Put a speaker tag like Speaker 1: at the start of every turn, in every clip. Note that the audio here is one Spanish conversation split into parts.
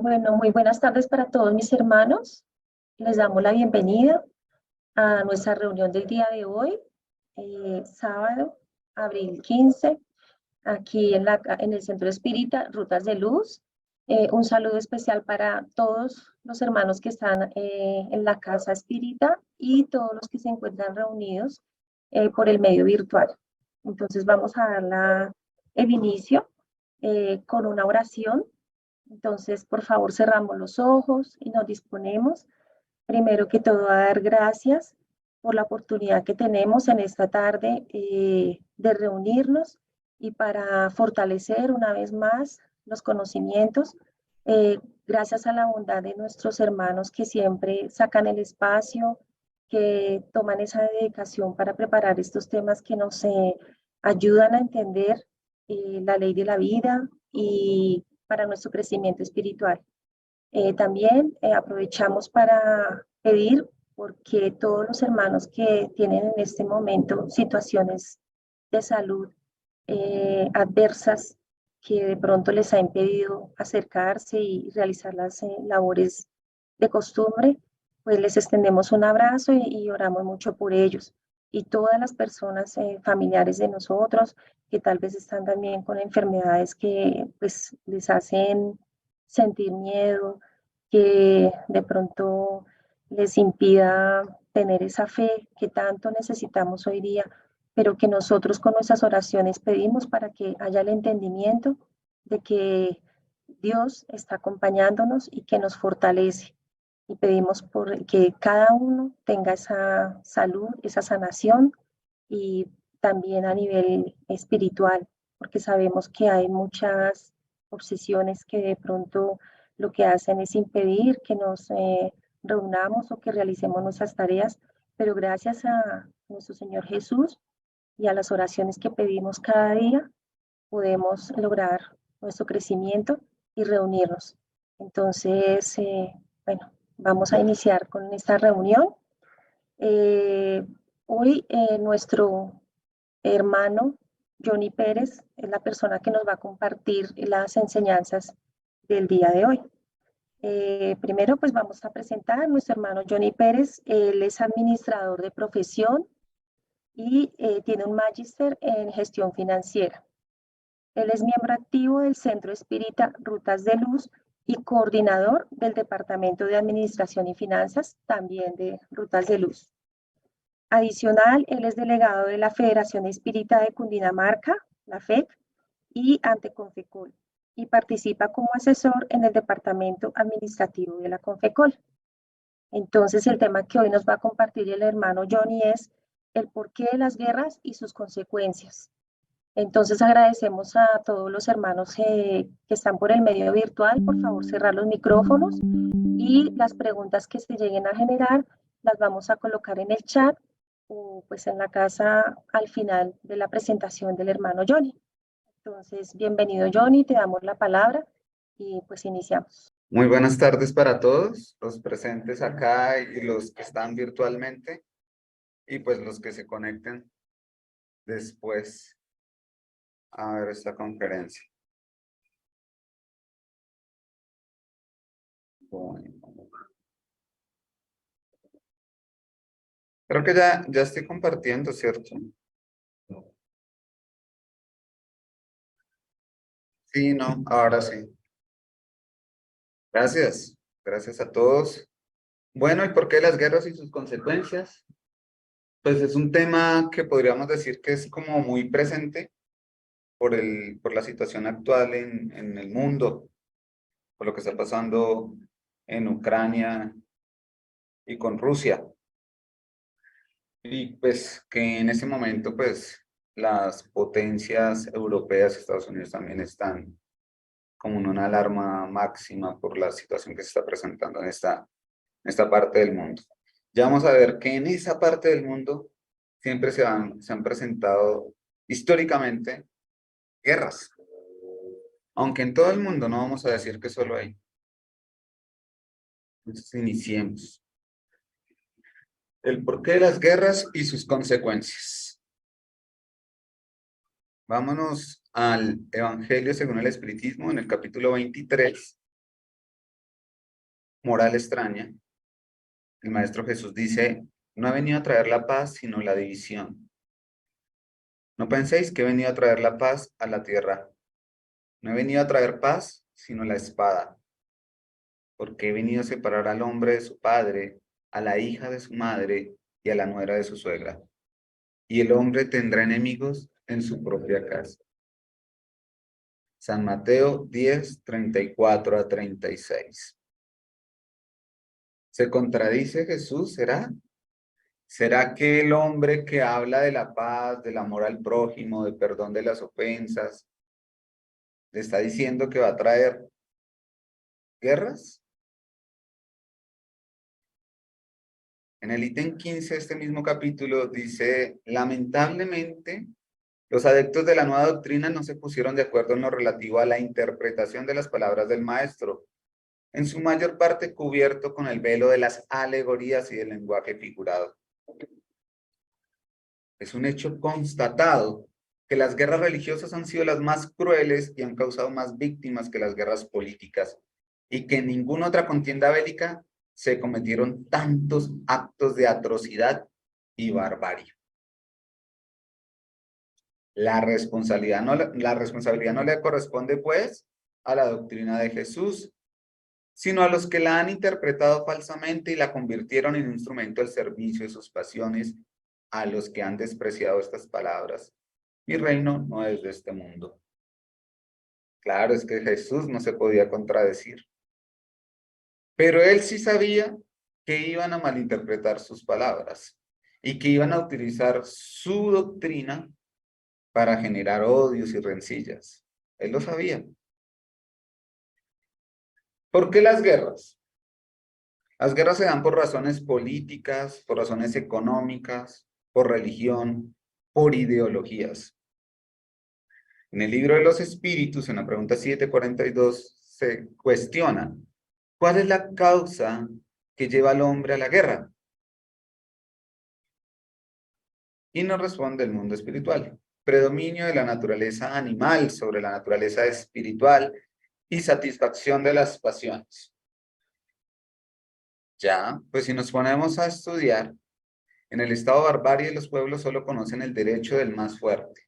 Speaker 1: Bueno, muy buenas tardes para todos mis hermanos. Les damos la bienvenida a nuestra reunión del día de hoy, sábado, abril 15, aquí en el Centro Espírita Rutas de Luz. Un saludo especial para todos los hermanos que están en la Casa Espírita y todos los que se encuentran reunidos por el medio virtual. Entonces vamos a dar el inicio con una oración. Entonces, por favor, cerramos los ojos y nos disponemos, primero que todo, a dar gracias por la oportunidad que tenemos en esta tarde de reunirnos y para fortalecer una vez más los conocimientos, gracias a la bondad de nuestros hermanos que siempre sacan el espacio, que toman esa dedicación para preparar estos temas que nos ayudan a entender la ley de la vida y para nuestro crecimiento espiritual. También aprovechamos para pedir porque todos los hermanos que tienen en este momento situaciones de salud adversas que de pronto les ha impedido acercarse y realizar las labores de costumbre, pues les extendemos un abrazo y oramos mucho por ellos. Y todas las personas familiares de nosotros que tal vez están también con enfermedades que pues les hacen sentir miedo, que de pronto les impida tener esa fe que tanto necesitamos hoy día, pero que nosotros con nuestras oraciones pedimos para que haya el entendimiento de que Dios está acompañándonos y que nos fortalece. Y pedimos por que cada uno tenga esa salud, esa sanación y también a nivel espiritual, porque sabemos que hay muchas obsesiones que de pronto lo que hacen es impedir que nos reunamos o que realicemos nuestras tareas, pero gracias a nuestro Señor Jesús y a las oraciones que pedimos cada día, podemos lograr nuestro crecimiento y reunirnos. Entonces, bueno, vamos a iniciar con esta reunión. Eh, Hoy nuestro hermano Johnny Pérez es la persona que nos va a compartir las enseñanzas del día de hoy. Primero, pues vamos a presentar a nuestro hermano Johnny Pérez. Él es administrador de profesión y tiene un magíster en gestión financiera. Él es miembro activo del Centro Espírita Rutas de Luz y coordinador del Departamento de Administración y Finanzas, también de Rutas de Luz. Adicional, él es delegado de la Federación Espírita de Cundinamarca, la FEC, y ante Confecol, y participa como asesor en el Departamento Administrativo de la Confecol. Entonces, el tema que hoy nos va a compartir el hermano Johnny es el porqué de las guerras y sus consecuencias. Entonces agradecemos a todos los hermanos que están por el medio virtual, por favor cerrar los micrófonos y las preguntas que se lleguen a generar las vamos a colocar en el chat o pues en la casa al final de la presentación del hermano Johnny. Entonces, bienvenido Johnny, te damos la palabra y pues iniciamos.
Speaker 2: Muy buenas tardes para todos, los presentes acá y los que están virtualmente y pues los que se conecten después a ver esta conferencia. Bueno. Creo que ya estoy compartiendo, ¿cierto? Sí, no, ahora sí. Gracias a todos. Bueno, ¿y por qué las guerras y sus consecuencias? Pues es un tema que podríamos decir que es como muy presente por la situación actual en el mundo, por lo que está pasando en Ucrania y con Rusia. Y pues que en ese momento pues las potencias europeas, Estados Unidos también están como en una alarma máxima por la situación que se está presentando en esta parte del mundo. Ya vamos a ver que en esa parte del mundo siempre se han presentado históricamente guerras. Aunque en todo el mundo no vamos a decir que solo hay. Entonces iniciemos. El porqué de las guerras y sus consecuencias. Vámonos al Evangelio según el Espiritismo, en el capítulo 23. moral extraña, el Maestro Jesús dice, no he venido a traer la paz, sino la división. No penséis que he venido a traer la paz a la tierra. No he venido a traer paz, sino la espada. Porque he venido a separar al hombre de su padre, a la hija de su madre y a la nuera de su suegra. Y el hombre tendrá enemigos en su propia casa. San Mateo 10, 34 a 36. ¿Se contradice Jesús, será? ¿Será que el hombre que habla de la paz, del amor al prójimo, de perdón de las ofensas, le está diciendo que va a traer guerras? En el ítem 15 de este mismo capítulo dice, lamentablemente, los adeptos de la nueva doctrina no se pusieron de acuerdo en lo relativo a la interpretación de las palabras del maestro, en su mayor parte cubierto con el velo de las alegorías y del lenguaje figurado. Es un hecho constatado que las guerras religiosas han sido las más crueles y han causado más víctimas que las guerras políticas, y que en ninguna otra contienda bélica se cometieron tantos actos de atrocidad y barbarie. La responsabilidad no le corresponde, pues, a la doctrina de Jesús, sino a los que la han interpretado falsamente y la convirtieron en un instrumento al servicio de sus pasiones, a los que han despreciado estas palabras. Mi reino no es de este mundo. Claro, es que Jesús no se podía contradecir. Pero él sí sabía que iban a malinterpretar sus palabras y que iban a utilizar su doctrina para generar odios y rencillas. Él lo sabía. ¿Por qué las guerras? Las guerras se dan por razones políticas, por razones económicas, por religión, por ideologías. En el libro de los espíritus, en la pregunta 742, se cuestiona, ¿cuál es la causa que lleva al hombre a la guerra? Y nos responde el mundo espiritual. Predominio de la naturaleza animal sobre la naturaleza espiritual y satisfacción de las pasiones. Ya, pues si nos ponemos a estudiar, en el estado de barbarie los pueblos solo conocen el derecho del más fuerte.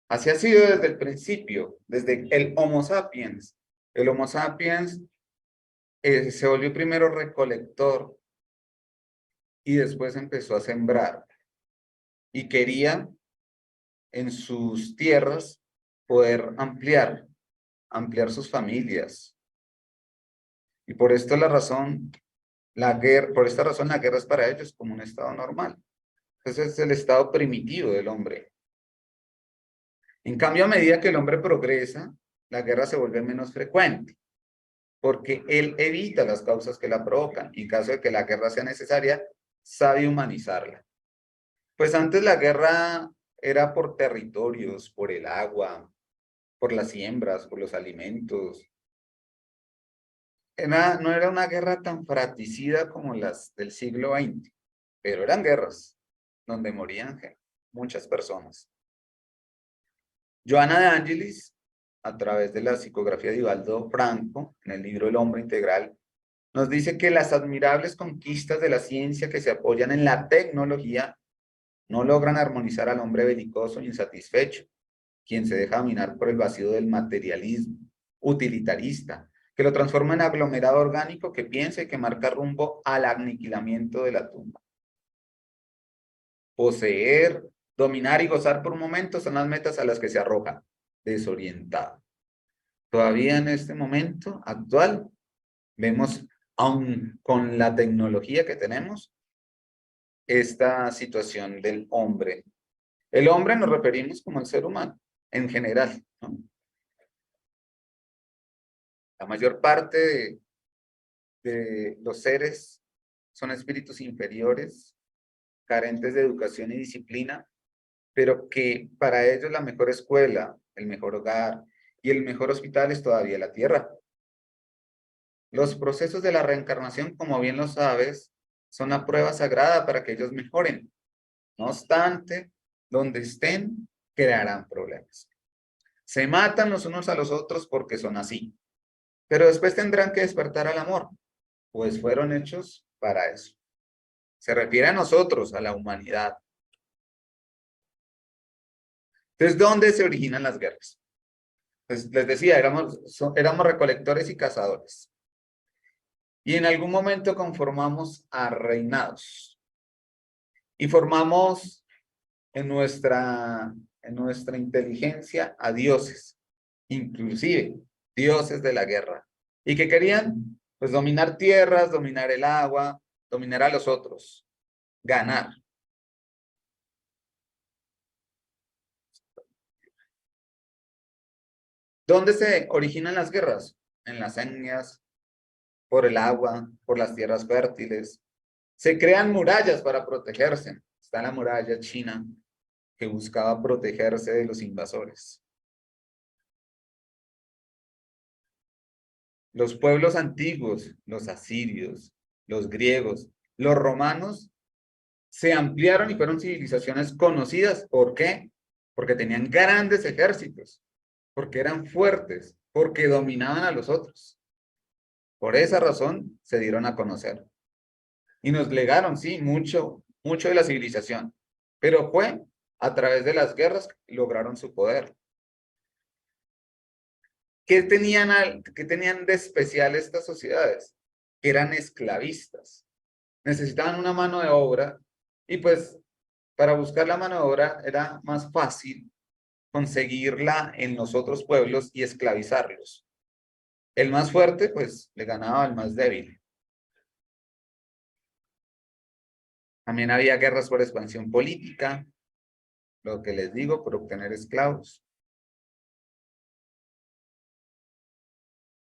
Speaker 2: Así ha sido desde el principio, desde el Homo sapiens. El Homo sapiens se volvió primero recolector y después empezó a sembrar. Y quería en sus tierras poder ampliar sus familias. Y por esta razón, la guerra es para ellos como un estado normal. Ese es el estado primitivo del hombre. En cambio, a medida que el hombre progresa, la guerra se vuelve menos frecuente, porque él evita las causas que la provocan. Y en caso de que la guerra sea necesaria, sabe humanizarla. Pues antes la guerra era por territorios, por el agua, por las siembras, por los alimentos. No era una guerra tan fratricida como las del siglo XX, pero eran guerras donde morían muchas personas. Joana de Angelis, a través de la psicografía de Divaldo Franco, en el libro El hombre integral, nos dice que las admirables conquistas de la ciencia que se apoyan en la tecnología no logran armonizar al hombre belicoso e insatisfecho, quien se deja dominar por el vacío del materialismo utilitarista, que lo transforma en aglomerado orgánico que piensa y que marca rumbo al aniquilamiento de la tumba. Poseer, dominar y gozar por un momento son las metas a las que se arroja, desorientado. Todavía en este momento actual, vemos, aún con la tecnología que tenemos, esta situación del hombre. El hombre nos referimos como el ser humano, en general, ¿no? La mayor parte de los seres son espíritus inferiores, carentes de educación y disciplina, pero que para ellos la mejor escuela, el mejor hogar y el mejor hospital es todavía la tierra. Los procesos de la reencarnación, como bien lo sabes, son la prueba sagrada para que ellos mejoren. No obstante, donde estén, crearán problemas. Se matan los unos a los otros porque son así. pero después tendrán que despertar al amor, pues fueron hechos para eso. Se refiere a nosotros, a la humanidad. Entonces, ¿dónde se originan las guerras? Pues les decía, éramos recolectores y cazadores. Y en algún momento conformamos a reinados. Y formamos en nuestra inteligencia a dioses, inclusive dioses de la guerra. ¿Y qué querían? Pues dominar tierras, dominar el agua, dominar a los otros, ganar. ¿Dónde se originan las guerras? En las etnias, por el agua, por las tierras fértiles. Se crean murallas para protegerse. Está la muralla china que buscaba protegerse de los invasores. Los pueblos antiguos, los asirios, los griegos, los romanos, se ampliaron y fueron civilizaciones conocidas. ¿Por qué? Porque tenían grandes ejércitos, porque eran fuertes, porque dominaban a los otros. Por esa razón se dieron a conocer. Y nos legaron, sí, mucho de la civilización. Pero fue a través de las guerras que lograron su poder. ¿Qué tenían de especial estas sociedades? Que eran esclavistas. Necesitaban una mano de obra y pues para buscar la mano de obra era más fácil conseguirla en los otros pueblos y esclavizarlos. El más fuerte pues le ganaba al más débil. También había guerras por expansión política, lo que les digo, por obtener esclavos.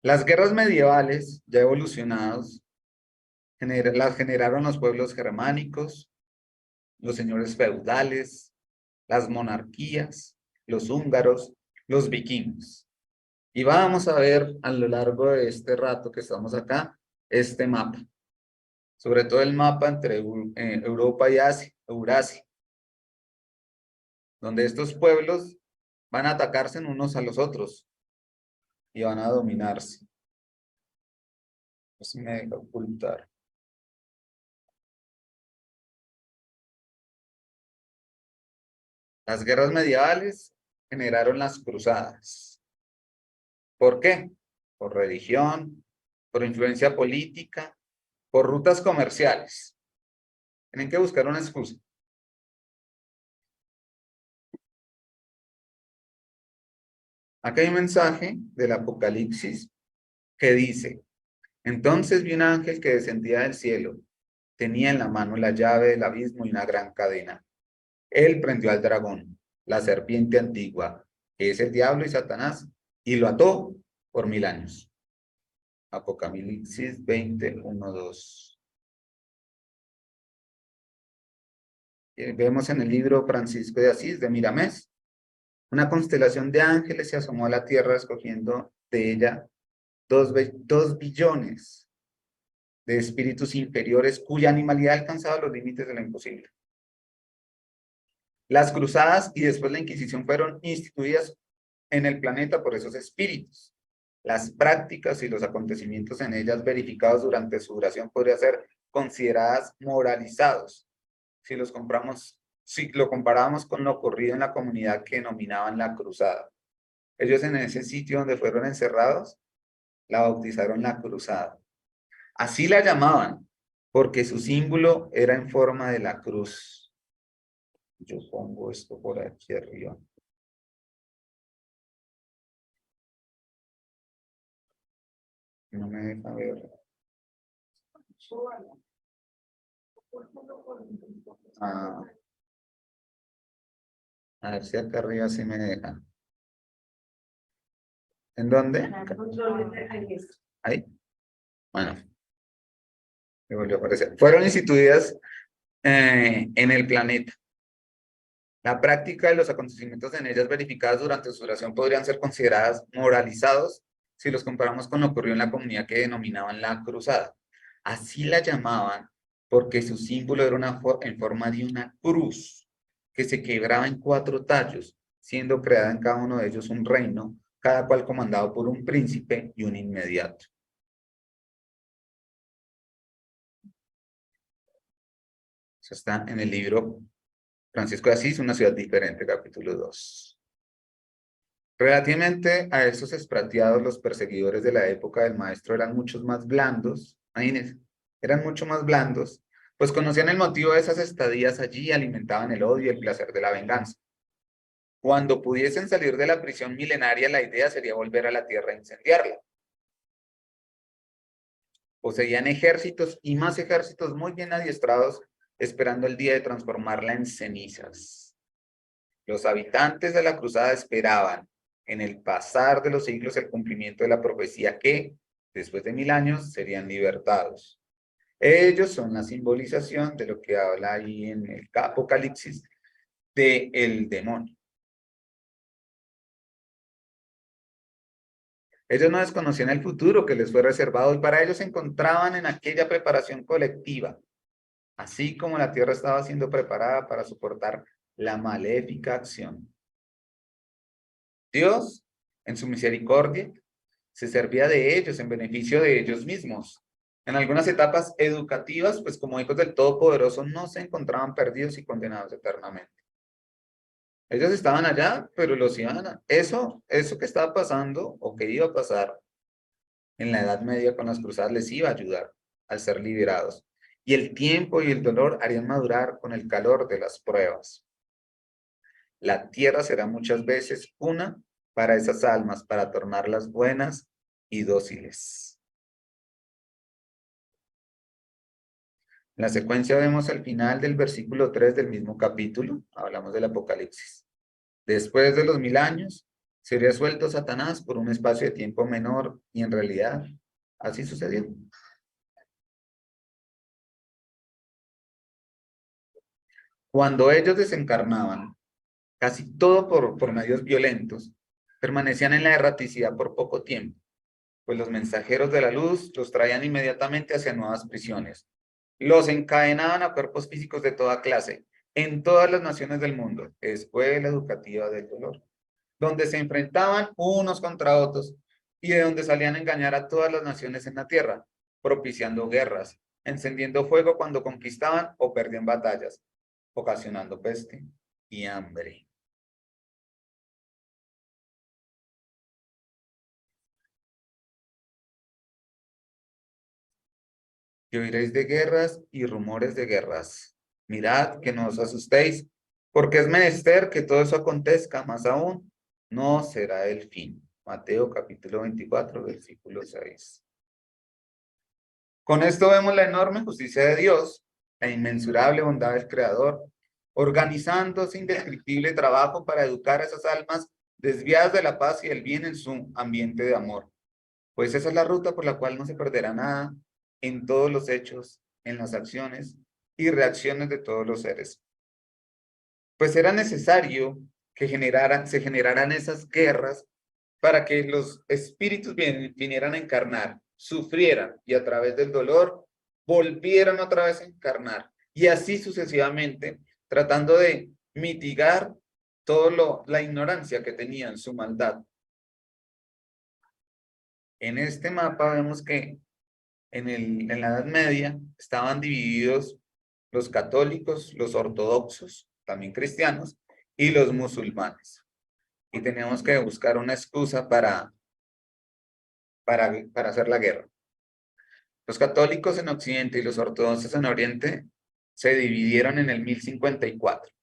Speaker 2: Las guerras medievales, ya evolucionados, las generaron los pueblos germánicos, los señores feudales, las monarquías, los húngaros, los vikingos. Y vamos a ver a lo largo de este rato que estamos acá, este mapa. Sobre todo el mapa entre Europa y Eurasia, donde estos pueblos van a atacarse unos a los otros y van a dominarse. Así me deja ocultar. Las guerras medievales generaron las cruzadas. ¿Por qué? Por religión, por influencia política, por rutas comerciales. Tienen que buscar una excusa. Acá hay un mensaje del Apocalipsis que dice: entonces vi un ángel que descendía del cielo. Tenía en la mano la llave del abismo y una gran cadena. Él prendió al dragón, la serpiente antigua, que es el diablo y Satanás, y lo ató por 1000 años. Apocalipsis 20:1-2. Vemos en el libro Francisco de Asís de Miramés, una constelación de ángeles se asomó a la tierra escogiendo de ella 2 billones de espíritus inferiores cuya animalidad alcanzaba los límites de lo imposible. Las cruzadas y después la Inquisición fueron instituidas en el planeta por esos espíritus. Las prácticas y los acontecimientos en ellas verificados durante su duración podrían ser consideradas moralizados si lo comparamos con lo ocurrido en la comunidad que denominaban la cruzada. Ellos en ese sitio donde fueron encerrados, la bautizaron la cruzada. Así la llamaban, porque su símbolo era en forma de la cruz. Yo pongo esto por aquí arriba. No me deja ver. A ver si acá arriba sí me deja. ¿En dónde? Ahí. Bueno. Me volvió a aparecer. Fueron instituidas en el planeta. La práctica de los acontecimientos en ellas verificadas durante su duración podrían ser consideradas moralizados si los comparamos con lo ocurrido en la comunidad que denominaban la cruzada. Así la llamaban porque su símbolo era en forma de una cruz que se quebraba en 4 tallos, siendo creada en cada uno de ellos un reino cada cual comandado por un príncipe y un inmediato. Eso está en el libro Francisco de Asís, una ciudad diferente, capítulo 2. Relativamente a estos expatriados, los perseguidores de la época del maestro eran muchos más blandos, imagínense, eran mucho más blandos, pues conocían el motivo de esas estadías allí y alimentaban el odio y el placer de la venganza. Cuando pudiesen salir de la prisión milenaria, la idea sería volver a la tierra e incendiarla. Poseían ejércitos y más ejércitos muy bien adiestrados, esperando el día de transformarla en cenizas. Los habitantes de la cruzada esperaban en el pasar de los siglos el cumplimiento de la profecía que, después de 1000 años, serían libertados. Ellos son la simbolización de lo que habla ahí en el Apocalipsis del demonio. Ellos no desconocían el futuro que les fue reservado y para ellos se encontraban en aquella preparación colectiva, así como la tierra estaba siendo preparada para soportar la maléfica acción. Dios, en su misericordia, se servía de ellos en beneficio de ellos mismos. En algunas etapas educativas, pues como hijos del Todopoderoso, no se encontraban perdidos y condenados eternamente. Ellos estaban allá, pero los iban a... Eso que estaba pasando o que iba a pasar en la Edad Media con las cruzadas les iba a ayudar al ser liberados. Y el tiempo y el dolor harían madurar con el calor de las pruebas. La tierra será muchas veces una para esas almas, para tornarlas buenas y dóciles. En la secuencia vemos al final del versículo 3 del mismo capítulo, hablamos del Apocalipsis. Después de los 1000 años, sería suelto Satanás por un espacio de tiempo menor y en realidad así sucedió. Cuando ellos desencarnaban, casi todo por medios violentos, permanecían en la erraticidad por poco tiempo, pues los mensajeros de la luz los traían inmediatamente hacia nuevas prisiones. Los encadenaban a cuerpos físicos de toda clase, en todas las naciones del mundo, escuela educativa del dolor, donde se enfrentaban unos contra otros y de donde salían a engañar a todas las naciones en la tierra, propiciando guerras, encendiendo fuego cuando conquistaban o perdían batallas, ocasionando peste y hambre. Y oiréis de guerras y rumores de guerras. Mirad que no os asustéis, porque es menester que todo eso acontezca, más aún no será el fin. Mateo capítulo 24, versículo 6. Con esto vemos la enorme justicia de Dios, la inmensurable bondad del Creador, organizando ese indescriptible trabajo para educar a esas almas desviadas de la paz y el bien en su ambiente de amor. Pues esa es la ruta por la cual no se perderá nada en todos los hechos, en las acciones y reacciones de todos los seres. Pues era necesario que se generaran esas guerras para que los espíritus vinieran a encarnar, sufrieran y a través del dolor volvieran otra vez a encarnar. Y así sucesivamente, tratando de mitigar la ignorancia que tenían, su maldad. En este mapa vemos que en la Edad Media estaban divididos los católicos, los ortodoxos, también cristianos, y los musulmanes. Y teníamos que buscar una excusa para hacer la guerra. Los católicos en Occidente y los ortodoxos en Oriente se dividieron en el 1054.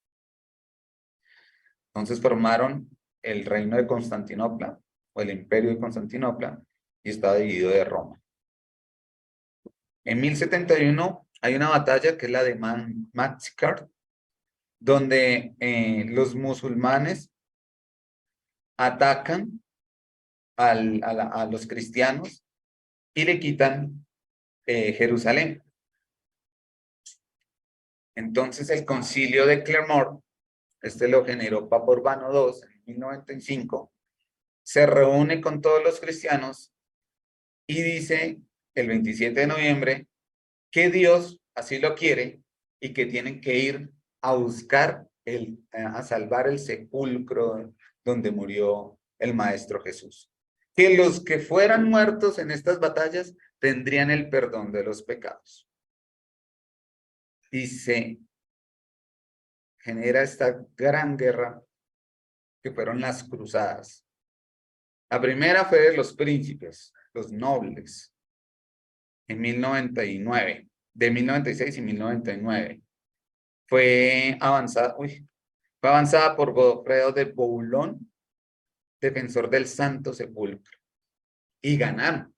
Speaker 2: Entonces formaron el reino de Constantinopla, o el imperio de Constantinopla, y estaba dividido de Roma. En 1071 hay una batalla que es la de Manzikert, donde los musulmanes atacan a los cristianos y le quitan Jerusalén. Entonces el concilio de Clermont, este lo generó Papa Urbano II en 1095, se reúne con todos los cristianos y dice el 27 de noviembre que Dios así lo quiere y que tienen que ir a buscar, a salvar el sepulcro donde murió el Maestro Jesús. Que los que fueran muertos en estas batallas tendrían el perdón de los pecados. Y se genera esta gran guerra que fueron las cruzadas. La primera fue de los príncipes, los nobles, en 1099, de 1096 y 1099. Fue avanzada por Godofredo de Bouillon, defensor del Santo Sepulcro. Y ganaron.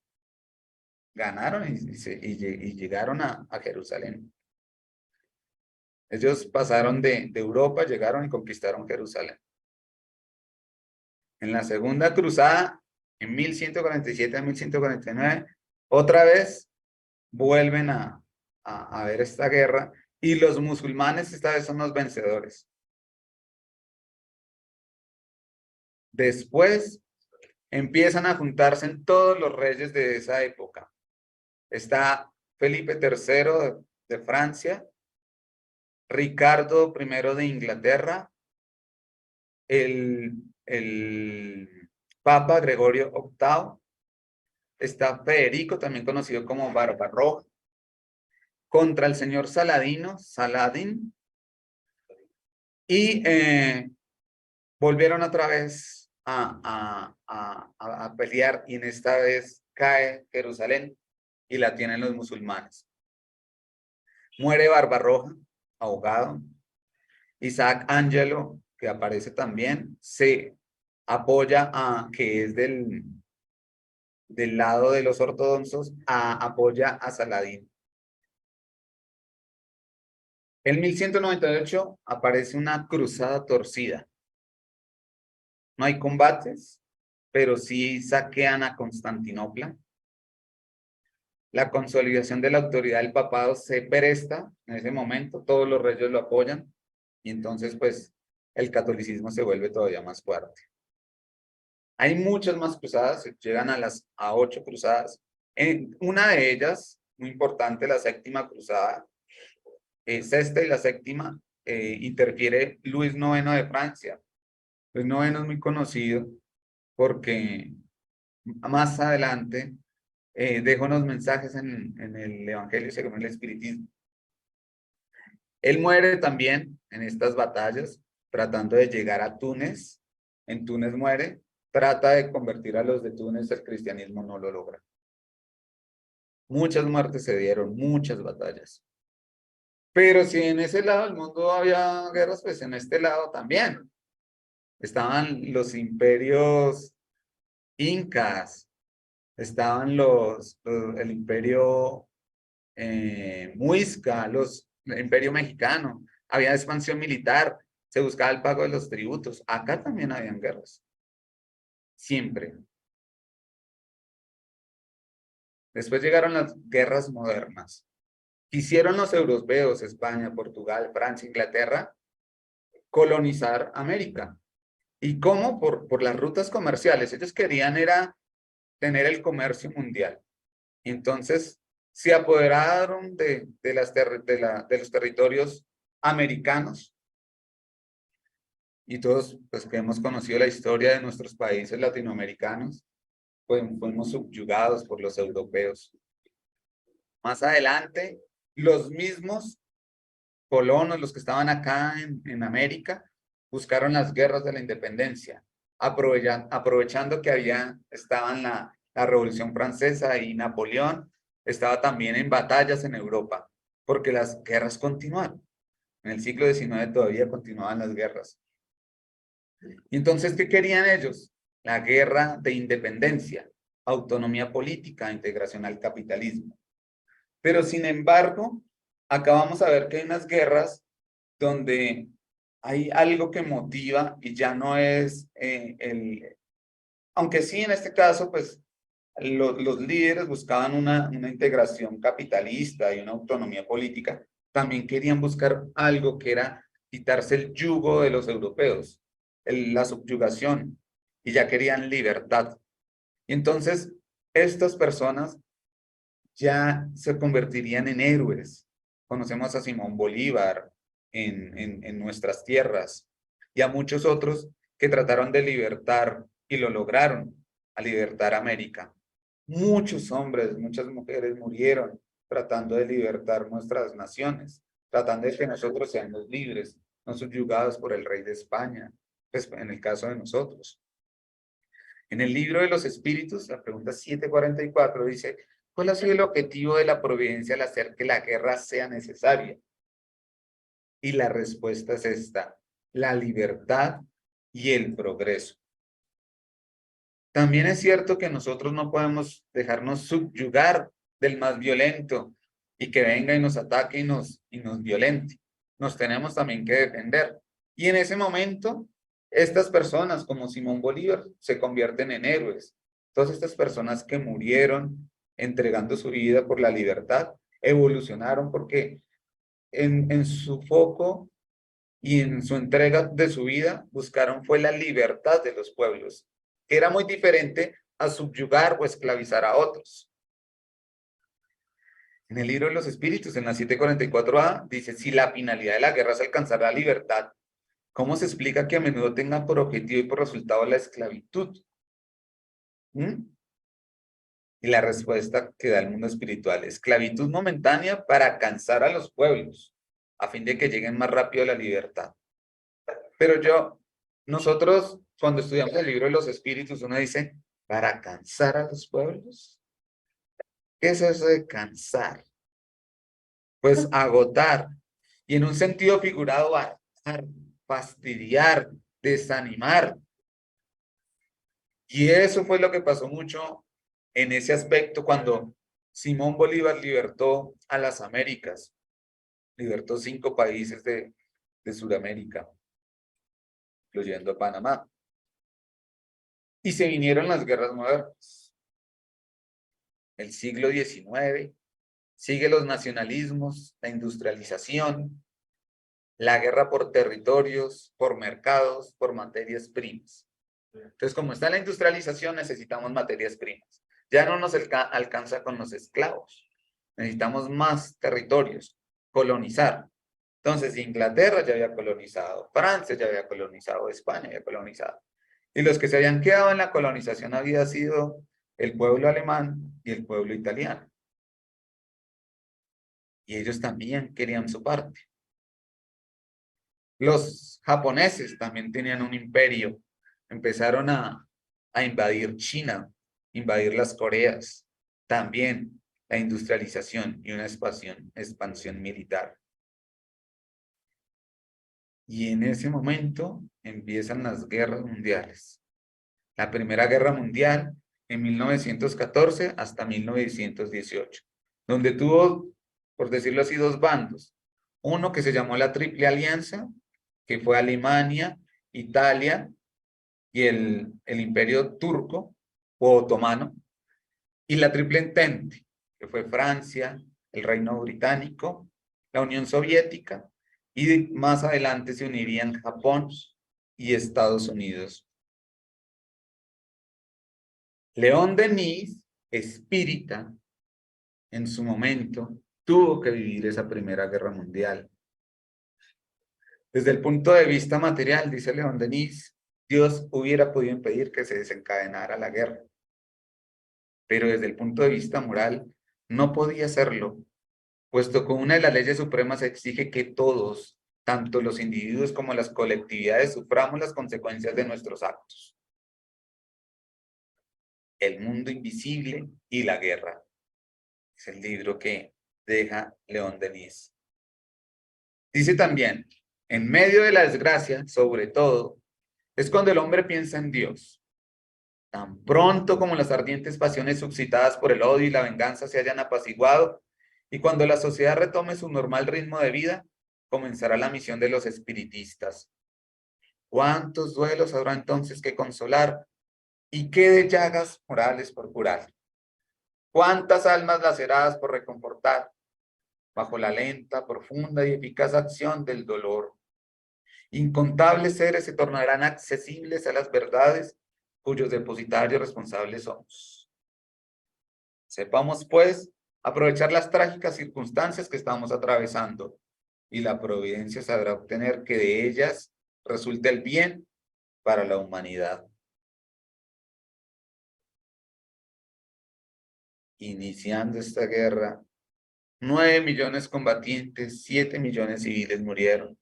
Speaker 2: Ganaron y llegaron a Jerusalén. Ellos pasaron de Europa, llegaron y conquistaron Jerusalén. En la segunda cruzada, en 1147 a 1149, otra vez vuelven a ver esta guerra y los musulmanes esta vez son los vencedores. Después empiezan a juntarse en todos los reyes de esa época. Está Felipe III de Francia, Ricardo I de Inglaterra, el Papa Gregorio VIII, está Federico, también conocido como Barbarroja, contra el señor Saladín, y volvieron otra vez a pelear, y en esta vez cae Jerusalén y la tienen los musulmanes. Muere Barbarroja, ahogado. Isaac Angelo, que aparece también, se apoya que es del lado de los ortodoxos, apoya a Saladín. En 1198 aparece una cruzada torcida. No hay combates, pero sí saquean a Constantinopla. La consolidación de la autoridad del papado se presta en ese momento, todos los reyes lo apoyan, y entonces pues el catolicismo se vuelve todavía más fuerte. Hay muchas más cruzadas, llegan a 8 cruzadas. En una de ellas, muy importante, la séptima cruzada, sexta y la séptima, interfiere Luis IX de Francia. Luis IX es muy conocido porque más adelante deja unos mensajes en el Evangelio según el Espiritismo. Él muere también en estas batallas, tratando de llegar a Túnez. En Túnez muere, trata de convertir a los de Túnez al cristianismo, no lo logra. Muchas muertes se dieron, muchas batallas. Pero si en ese lado del mundo había guerras, pues en este lado también. Estaban los imperios incas, estaban el imperio muisca, el imperio mexicano, había expansión militar, se buscaba el pago de los tributos. Acá también habían guerras. Siempre. Después llegaron las guerras modernas. Quisieron los europeos, España, Portugal, Francia, Inglaterra, colonizar América. ¿Y cómo? Por las rutas comerciales. Ellos querían era tener el comercio mundial. Y entonces se apoderaron de los territorios americanos. Y todos, pues que hemos conocido la historia de nuestros países latinoamericanos, pues fuimos subyugados por los europeos. Más adelante, los mismos colonos, los que estaban acá en América, buscaron las guerras de la independencia, aprovechando que estaban la Revolución Francesa y Napoleón, estaba también en batallas en Europa, porque las guerras continuaron. En el siglo XIX todavía continuaban las guerras. Y entonces, ¿qué querían ellos? La guerra de independencia, autonomía política, integración al capitalismo. Pero sin embargo, acá vamos a ver que hay unas guerras donde hay algo que motiva y ya no es aunque sí en este caso, pues los líderes buscaban una integración capitalista y una autonomía política, también querían buscar algo que era quitarse el yugo de los europeos, la subyugación, y ya querían libertad. Y entonces estas personas ya se convertirían en héroes. Conocemos a Simón Bolívar en nuestras tierras y a muchos otros que trataron de libertar y lo lograron, a libertar América. Muchos hombres, muchas mujeres murieron tratando de libertar nuestras naciones, tratando de que nosotros seamos libres, no subyugados por el rey de España, pues en el caso de nosotros. En el libro de los Espíritus, la pregunta 744 dice, ¿cuál ha sido el objetivo de la providencia al hacer que la guerra sea necesaria? Y la respuesta es esta, la libertad y el progreso. También es cierto que nosotros no podemos dejarnos subyugar del más violento y que venga y nos ataque y nos violente. Nos tenemos también que defender. Y en ese momento, estas personas como Simón Bolívar se convierten en héroes. Todas estas personas que murieron entregando su vida por la libertad, evolucionaron porque en su foco y en su entrega de su vida buscaron fue la libertad de los pueblos, que era muy diferente a subyugar o esclavizar a otros. En el libro de los Espíritus, en la 744a, dice, si la finalidad de la guerra es alcanzar la libertad, ¿cómo se explica que a menudo tengan por objetivo y por resultado la esclavitud? Y la respuesta que da el mundo espiritual, esclavitud momentánea para cansar a los pueblos, a fin de que lleguen más rápido a la libertad. Pero nosotros cuando estudiamos el libro de los Espíritus, uno dice, ¿para cansar a los pueblos? ¿Qué es eso de cansar? Pues agotar. Y en un sentido figurado, hartar, fastidiar, desanimar. Y eso fue lo que pasó mucho en ese aspecto cuando Simón Bolívar libertó a las Américas. Libertó 5 países de Sudamérica, incluyendo a Panamá. Y se vinieron las guerras modernas. El siglo XIX, sigue los nacionalismos, la industrialización, la guerra por territorios, por mercados, por materias primas. Entonces, como está la industrialización, necesitamos materias primas. Ya no nos alcanza con los esclavos. Necesitamos más territorios, colonizar. Entonces, Inglaterra ya había colonizado, Francia ya había colonizado, España ya había colonizado. Y los que se habían quedado en la colonización había sido el pueblo alemán y el pueblo italiano. Y ellos también querían su parte. Los japoneses también tenían un imperio. Empezaron a invadir China, invadir las Coreas. También la industrialización y una expansión militar. Y en ese momento empiezan las guerras mundiales. La Primera Guerra Mundial en 1914 hasta 1918, donde tuvo, por decirlo así, 2 bandos. Uno que se llamó la Triple Alianza, que fue Alemania, Italia y el Imperio Turco o Otomano, y la Triple Entente, que fue Francia, el Reino Británico, la Unión Soviética, y más adelante se unirían Japón y Estados Unidos. León Denis, espírita, en su momento, tuvo que vivir esa Primera Guerra Mundial. Desde el punto de vista material, dice León Denis, Dios hubiera podido impedir que se desencadenara la guerra. Pero desde el punto de vista moral, no podía hacerlo, puesto que una de las leyes supremas exige que todos, tanto los individuos como las colectividades, suframos las consecuencias de nuestros actos. El mundo invisible y la guerra. Es el libro que deja León Denis. Dice también, en medio de la desgracia, sobre todo, es cuando el hombre piensa en Dios. Tan pronto como las ardientes pasiones suscitadas por el odio y la venganza se hayan apaciguado, y cuando la sociedad retome su normal ritmo de vida, comenzará la misión de los espiritistas. ¿Cuántos duelos habrá entonces que consolar? ¿Y qué de llagas morales por curar? ¿Cuántas almas laceradas por reconfortar? Bajo la lenta, profunda y eficaz acción del dolor. Incontables seres se tornarán accesibles a las verdades cuyos depositarios responsables somos. Sepamos, pues, aprovechar las trágicas circunstancias que estamos atravesando, y la providencia sabrá obtener que de ellas resulte el bien para la humanidad. iniciando esta guerra, 9 millones combatientes, 7 millones civiles murieron.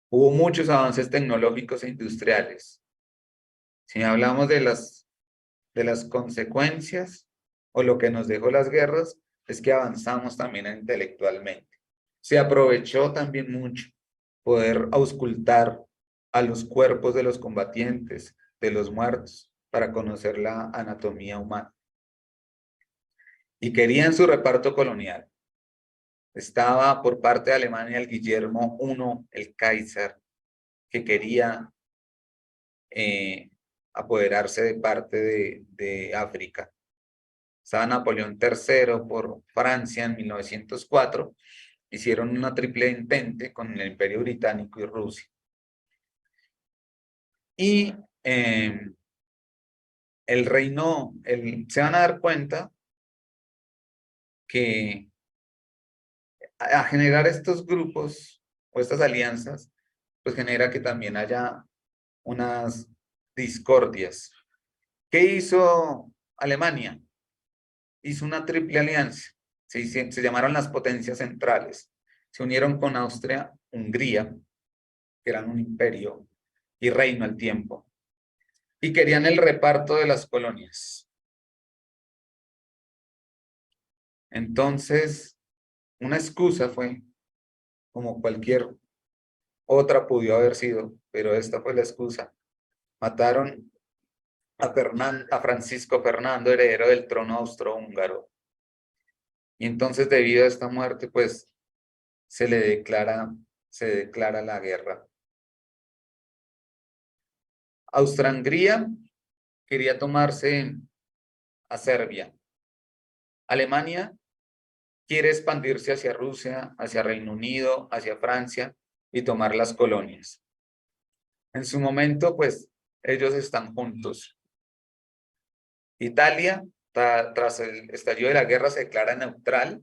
Speaker 2: Hubo muchos avances tecnológicos e industriales. Si hablamos de las consecuencias o lo que nos dejó las guerras, es que avanzamos también intelectualmente. Se aprovechó también mucho poder auscultar a los cuerpos de los combatientes, de los muertos, para conocer la anatomía humana. Y querían su reparto colonial. Estaba por parte de Alemania el Guillermo I, el Kaiser, que quería apoderarse de parte de África. Estaba Napoleón III por Francia en 1904. Hicieron una triple entente con el Imperio Británico y Rusia. Y el reino, se van a dar cuenta que a generar estos grupos o estas alianzas, pues genera que también haya unas discordias. ¿Qué hizo Alemania? Hizo una triple alianza. Se llamaron las potencias centrales. Se unieron con Austria, Hungría, que eran un imperio y reino al tiempo, y querían el reparto de las colonias. Entonces, una excusa fue, como cualquier otra pudo haber sido, pero esta fue la excusa. Mataron a Francisco Fernando, heredero del trono austrohúngaro. Y entonces, debido a esta muerte, pues, se declara la guerra. Austria-Hungría quería tomarse a Serbia. Alemania quiere expandirse hacia Rusia, hacia Reino Unido, hacia Francia y tomar las colonias. En su momento, pues, ellos están juntos. Italia, tras el estallido de la guerra, se declara neutral,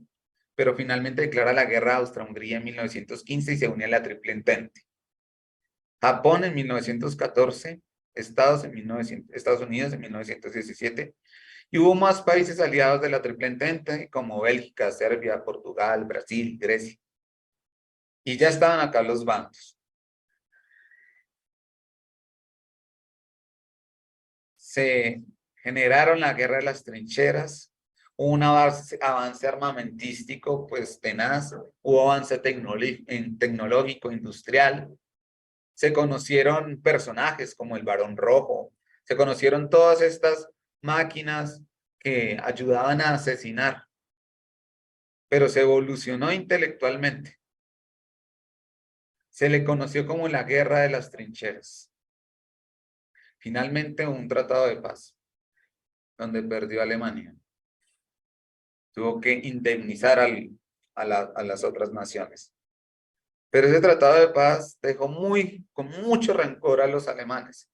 Speaker 2: pero finalmente declara la guerra a Austria-Hungría en 1915 y se une a la Triple Entente. Japón en 1914, Estados Unidos en 1917, y hubo más países aliados de la Triple Entente, como Bélgica, Serbia, Portugal, Brasil, Grecia. Y ya estaban acá los bandos. Se generaron la guerra de las trincheras, hubo un avance armamentístico pues tenaz, hubo avance tecnológico, industrial, se conocieron personajes como el Barón Rojo, se conocieron todas estas máquinas que ayudaban a asesinar, pero se evolucionó intelectualmente. Se le conoció como la guerra de las trincheras. Finalmente un tratado de paz, donde perdió Alemania. Tuvo que indemnizar a las otras naciones. Pero ese tratado de paz dejó con mucho rencor a los alemanes.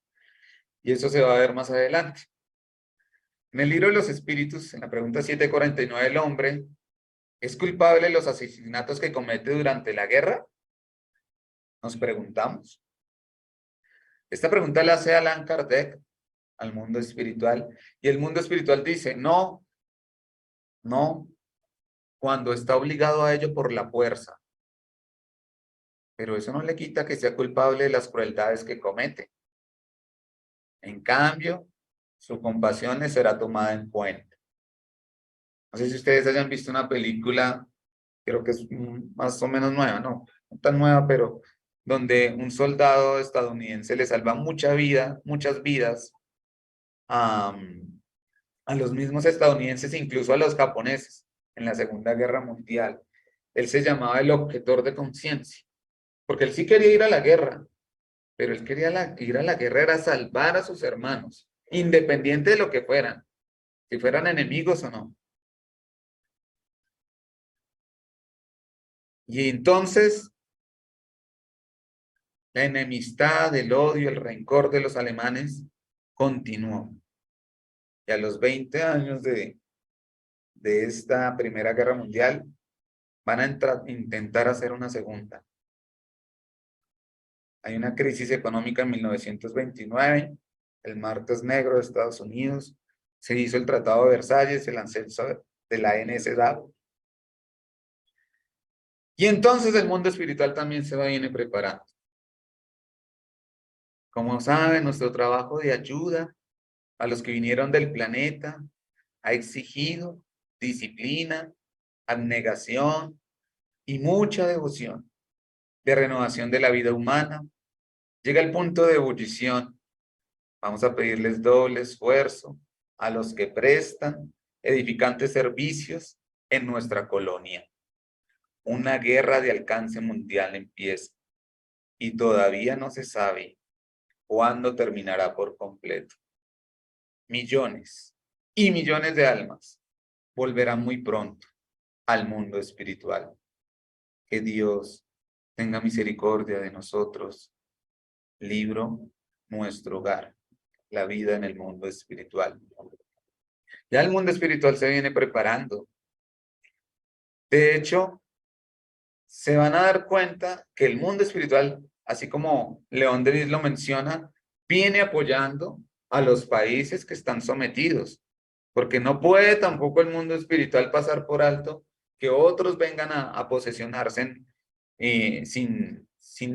Speaker 2: Y eso se va a ver más adelante. En el libro de los espíritus, en la pregunta 749, el hombre ¿es culpable de los asesinatos que comete durante la guerra? Nos preguntamos. Esta pregunta la hace Allan Kardec al mundo espiritual. Y el mundo espiritual dice, no, cuando está obligado a ello por la fuerza. Pero eso no le quita que sea culpable de las crueldades que comete. En cambio, su compasión le será tomada en cuenta. No sé si ustedes hayan visto una película, creo que es más o menos nueva, no tan nueva, pero donde un soldado estadounidense le salva muchas vidas a los mismos estadounidenses, incluso a los japoneses en la Segunda Guerra Mundial. Él se llamaba el objetor de conciencia, porque él sí quería ir a la guerra, pero él quería ir a la guerra era salvar a sus hermanos, independiente de lo que fueran, si fueran enemigos o no. Y entonces, la enemistad, el odio, el rencor de los alemanes continuó. Y a los 20 años de esta Primera Guerra Mundial, van a intentar hacer una segunda. Hay una crisis económica en 1929, el Martes Negro de Estados Unidos, se hizo el Tratado de Versalles, el ascenso de la NSDAP. Y entonces el mundo espiritual también viene preparando. Como saben, nuestro trabajo de ayuda a los que vinieron del planeta ha exigido disciplina, abnegación y mucha devoción de renovación de la vida humana. Llega el punto de ebullición. Vamos a pedirles doble esfuerzo a los que prestan edificantes servicios en nuestra colonia. Una guerra de alcance mundial empieza y todavía no se sabe cuándo terminará por completo. Millones y millones de almas volverán muy pronto al mundo espiritual. Que Dios tenga misericordia de nosotros. Libro nuestro hogar, la vida en el mundo espiritual. Ya el mundo espiritual se viene preparando. De hecho, se van a dar cuenta que el mundo espiritual, así como León Denis lo menciona, viene apoyando a los países que están sometidos, porque no puede tampoco el mundo espiritual pasar por alto que otros vengan a posesionarse sin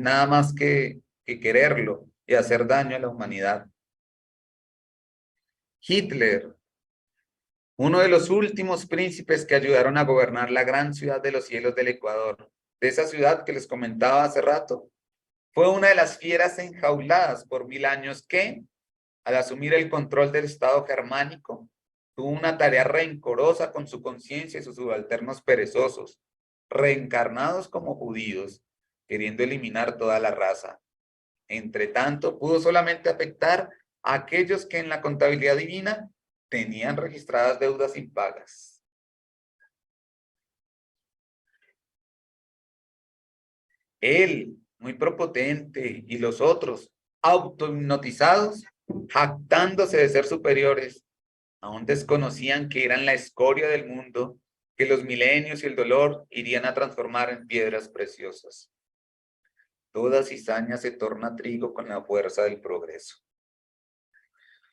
Speaker 2: nada más que quererlo y hacer daño a la humanidad. Hitler, uno de los últimos príncipes que ayudaron a gobernar la gran ciudad de los cielos del Ecuador, de esa ciudad que les comentaba hace rato, fue una de las fieras enjauladas por 1000 años que, al asumir el control del Estado germánico, tuvo una tarea rencorosa con su conciencia y sus subalternos perezosos, reencarnados como judíos, queriendo eliminar toda la raza. Entre tanto, pudo solamente afectar a aquellos que en la contabilidad divina tenían registradas deudas impagas. Él, muy prepotente, y los otros, autohipnotizados, jactándose de ser superiores, aún desconocían que eran la escoria del mundo, que los milenios y el dolor irían a transformar en piedras preciosas. Toda cizaña se torna trigo con la fuerza del progreso.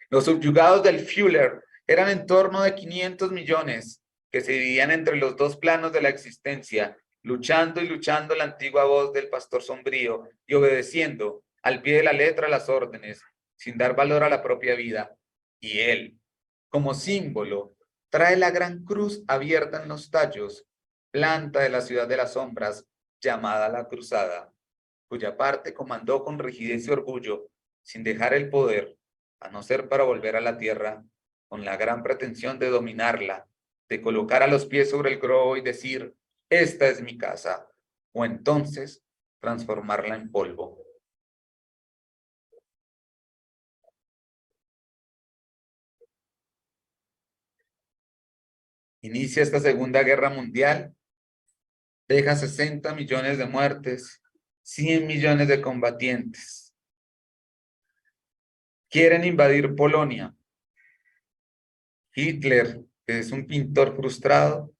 Speaker 2: Los subyugados del Führer eran en torno de 500 millones, que se dividían entre los dos planos de la existencia, luchando y luchando la antigua voz del pastor sombrío y obedeciendo al pie de la letra las órdenes, sin dar valor a la propia vida. Y él, como símbolo, trae la gran cruz abierta en los tallos, planta de la ciudad de las sombras, llamada la Cruzada, cuya parte comandó con rigidez y orgullo, sin dejar el poder, a no ser para volver a la tierra, con la gran pretensión de dominarla, de colocar a los pies sobre el globo y decir, esta es mi casa, o entonces transformarla en polvo. Inicia esta Segunda Guerra Mundial, deja 60 millones de muertes, 100 millones de combatientes. Quieren invadir Polonia. Hitler, que es un pintor frustrado,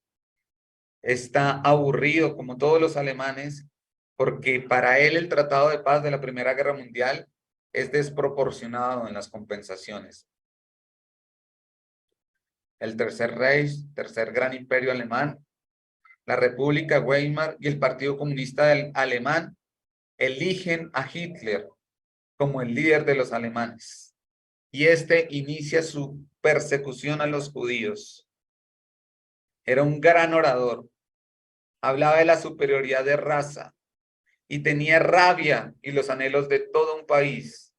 Speaker 2: está aburrido, como todos los alemanes, porque para él el Tratado de Paz de la Primera Guerra Mundial es desproporcionado en las compensaciones. El Tercer Reich, tercer gran imperio alemán, la República Weimar y el Partido Comunista Alemán eligen a Hitler como el líder de los alemanes. Y este inicia su persecución a los judíos. Era un gran orador. Hablaba de la superioridad de raza y tenía rabia y los anhelos de todo un país.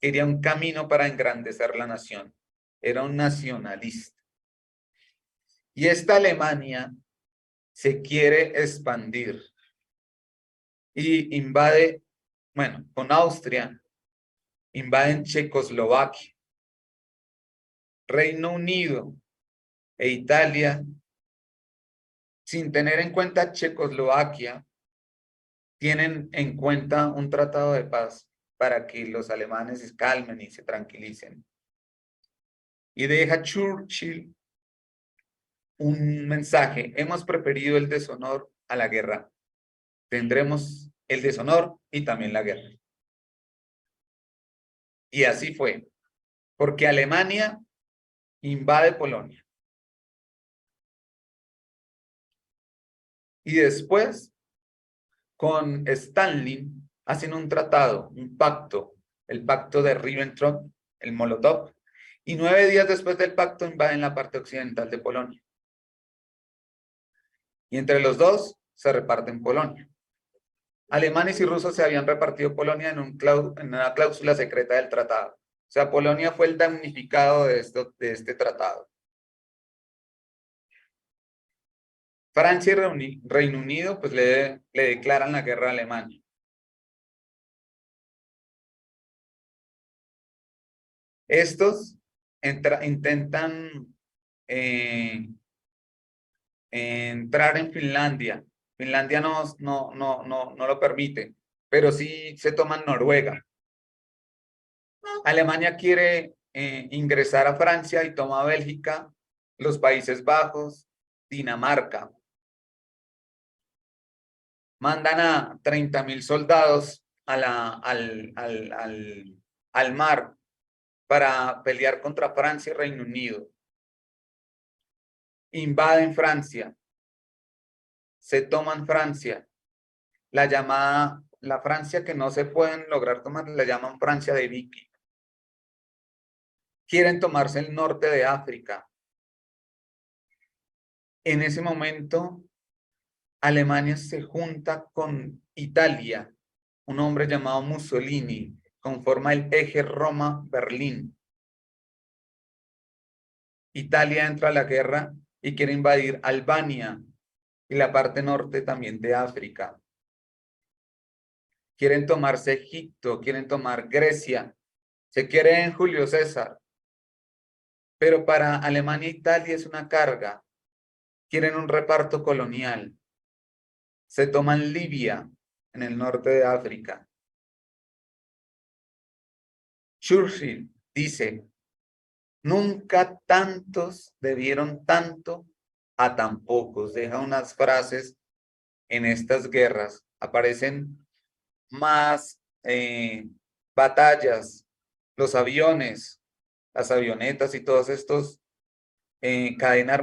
Speaker 2: Quería un camino para engrandecer la nación. Era un nacionalista. Y esta Alemania se quiere expandir y invade, bueno, con Austria, invaden Checoslovaquia, Reino Unido e Italia, sin tener en cuenta Checoslovaquia, tienen en cuenta un tratado de paz para que los alemanes se calmen y se tranquilicen. Y deja Churchill un mensaje: hemos preferido el deshonor a la guerra. Tendremos el deshonor y también la guerra. Y así fue, porque Alemania invade Polonia. Y después, con Stalin, hacen un tratado, un pacto, el pacto de Ribbentrop, el Molotov, y 9 días después del pacto invaden la parte occidental de Polonia. Y entre los dos se reparten Polonia. Alemanes y rusos se habían repartido Polonia en una cláusula secreta del tratado. O sea, Polonia fue el damnificado de este tratado. Francia y Reino Unido pues le declaran la guerra a Alemania. Estos intentan entrar en Finlandia. Finlandia no lo permite, pero sí se toman Noruega. Alemania quiere ingresar a Francia y toma Bélgica, los Países Bajos, Dinamarca. Mandan a 30.000 soldados al mar para pelear contra Francia y Reino Unido. Invaden Francia, se toman Francia, la Francia que no se pueden lograr tomar, la llaman Francia de Vichy. Quieren tomarse el norte de África. En ese momento, Alemania se junta con Italia, un hombre llamado Mussolini, conforma el eje Roma-Berlín. Italia entra a la guerra y quiere invadir Albania y la parte norte también de África. Quieren tomarse Egipto, quieren tomar Grecia, se quieren Julio César. Pero para Alemania e Italia es una carga. Quieren un reparto colonial. Se toman Libia, en el norte de África. Churchill dice, nunca tantos debieron tanto a tan pocos. Deja unas frases en estas guerras. Aparecen más batallas, los aviones, las avionetas y todos estos cadena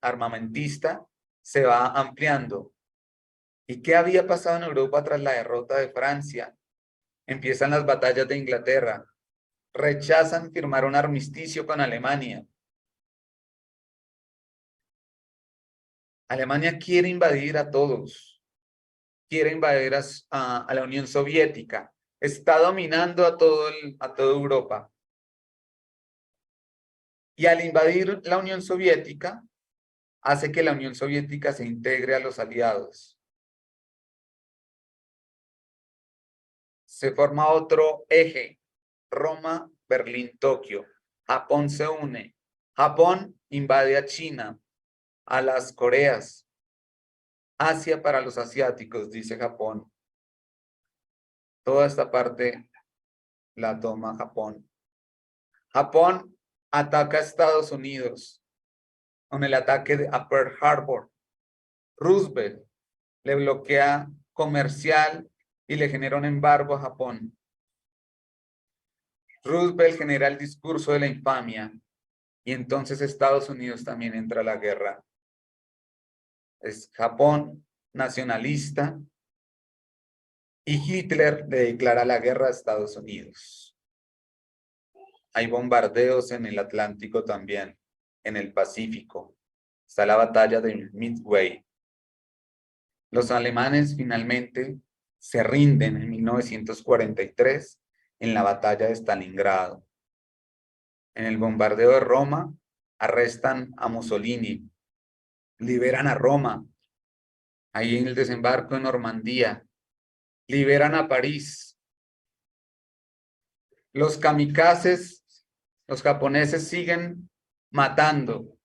Speaker 2: armamentista se va ampliando. ¿Y qué había pasado en Europa tras la derrota de Francia? Empiezan las batallas de Inglaterra. Rechazan firmar un armisticio con Alemania. Alemania quiere invadir a todos. Quiere invadir a la Unión Soviética. Está dominando a toda Europa. Y al invadir la Unión Soviética, hace que la Unión Soviética se integre a los aliados. Se forma otro eje, Roma, Berlín, Tokio. Japón se une. Japón invade a China, a las Coreas. Asia para los asiáticos, dice Japón. Toda esta parte la toma Japón. Japón ataca a Estados Unidos con el ataque a Pearl Harbor. Roosevelt le bloquea comercial y le genera un embargo a Japón. Roosevelt genera el discurso de la infamia y entonces Estados Unidos también entra a la guerra. Es Japón nacionalista y Hitler le declara la guerra a Estados Unidos. Hay bombardeos en el Atlántico también, en el Pacífico. Está la batalla de Midway. Los alemanes finalmente se rinden en 1943 en la batalla de Stalingrado. En el bombardeo de Roma, arrestan a Mussolini, liberan a Roma, ahí en el desembarco en Normandía, liberan a París. Los kamikazes, los japoneses siguen matando.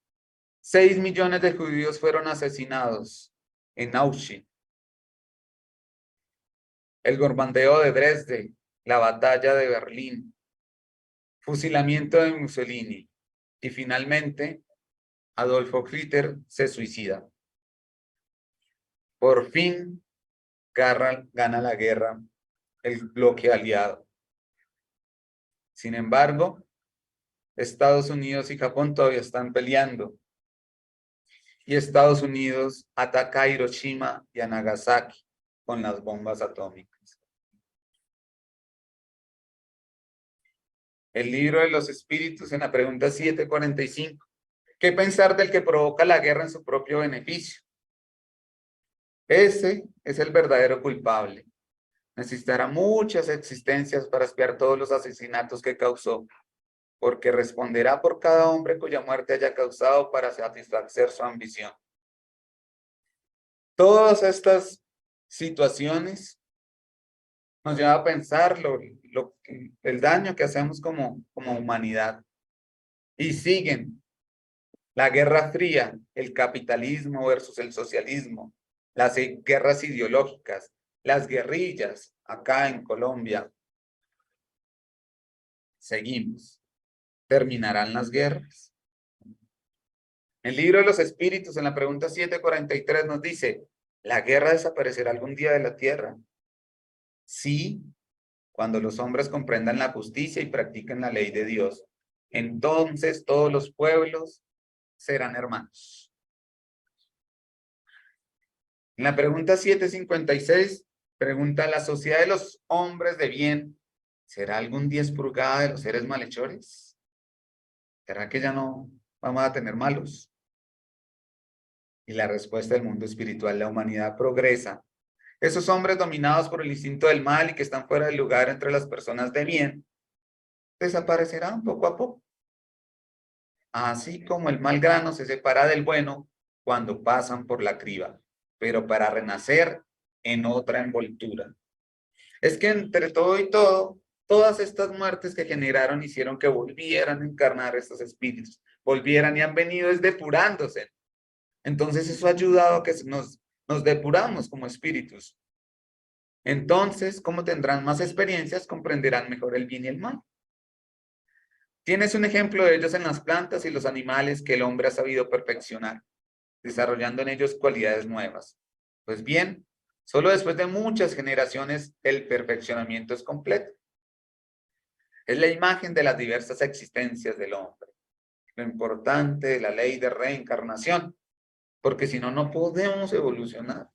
Speaker 2: 6 millones de judíos fueron asesinados en Auschwitz. El bombardeo de Dresde, la batalla de Berlín, fusilamiento de Mussolini y finalmente Adolfo Hitler se suicida. Por fin gana la guerra el bloque aliado. Sin embargo, Estados Unidos y Japón todavía están peleando. Y Estados Unidos ataca a Hiroshima y a Nagasaki con las bombas atómicas. El libro de los espíritus en la pregunta 745. ¿Qué pensar del que provoca la guerra en su propio beneficio? Ese es el verdadero culpable. Necesitará muchas existencias para expiar todos los asesinatos que causó, porque responderá por cada hombre cuya muerte haya causado para satisfacer su ambición. Todas estas situaciones nos llevan a pensar el daño que hacemos como humanidad. Y siguen la Guerra Fría, el capitalismo versus el socialismo, las guerras ideológicas, las guerrillas acá en Colombia. Seguimos. ¿Terminarán las guerras? El libro de los espíritus en la pregunta 743 nos dice, ¿la guerra desaparecerá algún día de la tierra? Sí, cuando los hombres comprendan la justicia y practiquen la ley de Dios. Entonces todos los pueblos serán hermanos. En la pregunta 756, pregunta, ¿la sociedad de los hombres de bien será algún día expurgada de los seres malhechores? ¿Será que ya no vamos a tener malos? Y la respuesta del mundo espiritual, la humanidad progresa. Esos hombres dominados por el instinto del mal y que están fuera del lugar entre las personas de bien, desaparecerán poco a poco. Así como el mal grano se separa del bueno cuando pasan por la criba, pero para renacer en otra envoltura. Es que entre todo y todo, todas estas muertes que generaron hicieron que volvieran a encarnar estos espíritus, volvieran y han venido es depurándose. Entonces eso ha ayudado a que nos depuramos como espíritus. Entonces, como tendrán más experiencias, comprenderán mejor el bien y el mal. Tienes un ejemplo de ellos en las plantas y los animales que el hombre ha sabido perfeccionar, desarrollando en ellos cualidades nuevas. Pues bien, solo después de muchas generaciones el perfeccionamiento es completo. Es la imagen de las diversas existencias del hombre. Lo importante de la ley de reencarnación, porque si no, no podemos evolucionar.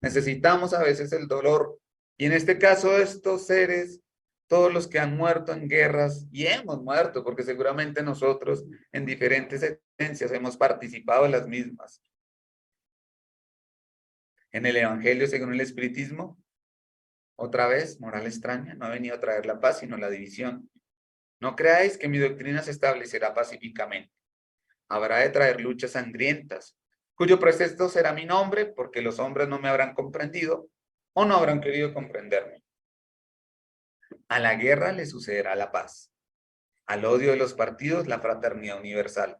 Speaker 2: Necesitamos a veces el dolor. Y en este caso, estos seres, todos los que han muerto en guerras, y hemos muerto, porque seguramente nosotros en diferentes esencias hemos participado en las mismas. En el Evangelio, según el Espiritismo, otra vez, moral extraña, no ha venido a traer la paz, sino la división. No creáis que mi doctrina se establecerá pacíficamente. Habrá de traer luchas sangrientas, cuyo pretexto será mi nombre, porque los hombres no me habrán comprendido o no habrán querido comprenderme. A la guerra le sucederá la paz, al odio de los partidos la fraternidad universal,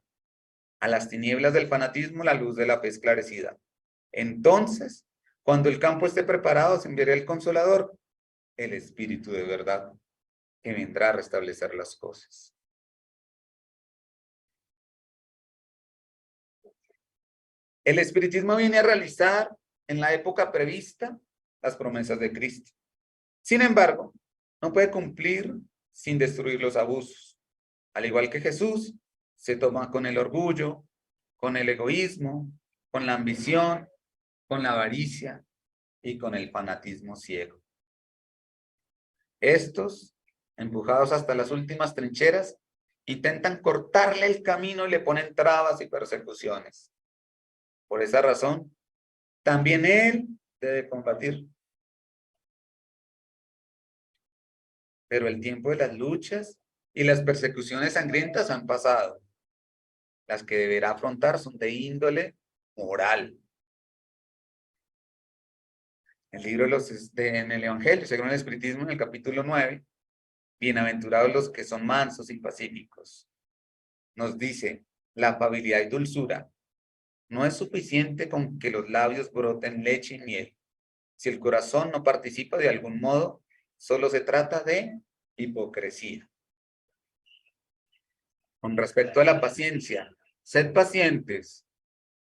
Speaker 2: a las tinieblas del fanatismo la luz de la fe esclarecida. Entonces, cuando el campo esté preparado, se enviará el Consolador, el Espíritu de verdad, que vendrá a restablecer las cosas. El espiritismo viene a realizar en la época prevista las promesas de Cristo. Sin embargo, no puede cumplir sin destruir los abusos. Al igual que Jesús, se toma con el orgullo, con el egoísmo, con la ambición, con la avaricia y con el fanatismo ciego. Estos, empujados hasta las últimas trincheras, intentan cortarle el camino y le ponen trabas y persecuciones. Por esa razón, también él debe combatir. Pero el tiempo de las luchas y las persecuciones sangrientas han pasado. Las que deberá afrontar son de índole moral. El libro en el Evangelio, según el Espiritismo, en el capítulo 9, bienaventurados los que son mansos y pacíficos. Nos dice, la afabilidad y dulzura no es suficiente con que los labios broten leche y miel. Si el corazón no participa de algún modo, solo se trata de hipocresía. Con respecto a la paciencia, sed pacientes.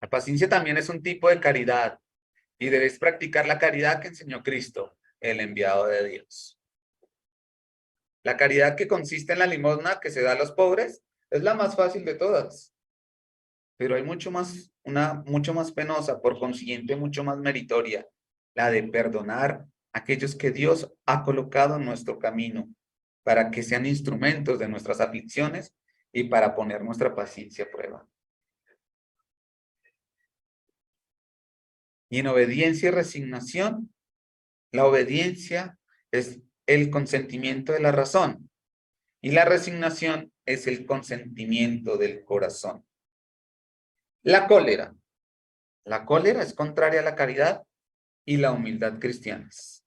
Speaker 2: La paciencia también es un tipo de caridad y debéis practicar la caridad que enseñó Cristo, el enviado de Dios. La caridad que consiste en la limosna que se da a los pobres es la más fácil de todas. Pero hay una mucho más penosa, por consiguiente mucho más meritoria, la de perdonar a aquellos que Dios ha colocado en nuestro camino para que sean instrumentos de nuestras aflicciones y para poner nuestra paciencia a prueba. Y en obediencia y resignación, la obediencia es el consentimiento de la razón y la resignación es el consentimiento del corazón. La cólera. La cólera es contraria a la caridad y la humildad cristianas.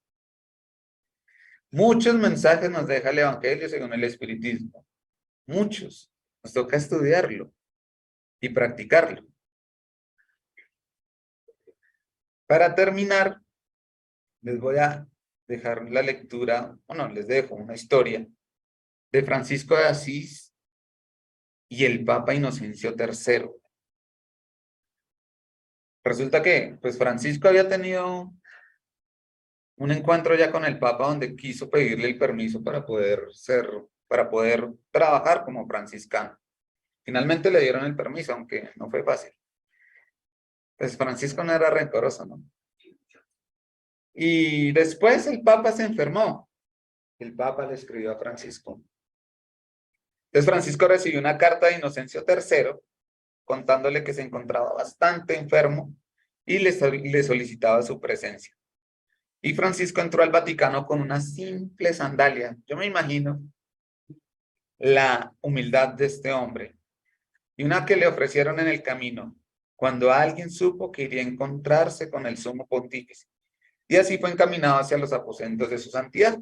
Speaker 2: Muchos mensajes nos deja el Evangelio según el Espiritismo. Muchos. Nos toca estudiarlo y practicarlo. Para terminar, les voy a dejar la lectura, bueno, les dejo una historia de Francisco de Asís y el Papa Inocencio III. Resulta que, pues, Francisco había tenido un encuentro ya con el Papa donde quiso pedirle el permiso para poder trabajar como franciscano. Finalmente le dieron el permiso, aunque no fue fácil. Pues Francisco no era rencoroso, ¿no? Y después el Papa se enfermó. El Papa le escribió a Francisco. Entonces Francisco recibió una carta de Inocencio III contándole que se encontraba bastante enfermo y le solicitaba su presencia. Y Francisco entró al Vaticano con una simple sandalia. Yo me imagino la humildad de este hombre. Y una que le ofrecieron en el camino, cuando alguien supo que iría a encontrarse con el sumo pontífice. Y así fue encaminado hacia los aposentos de su santidad.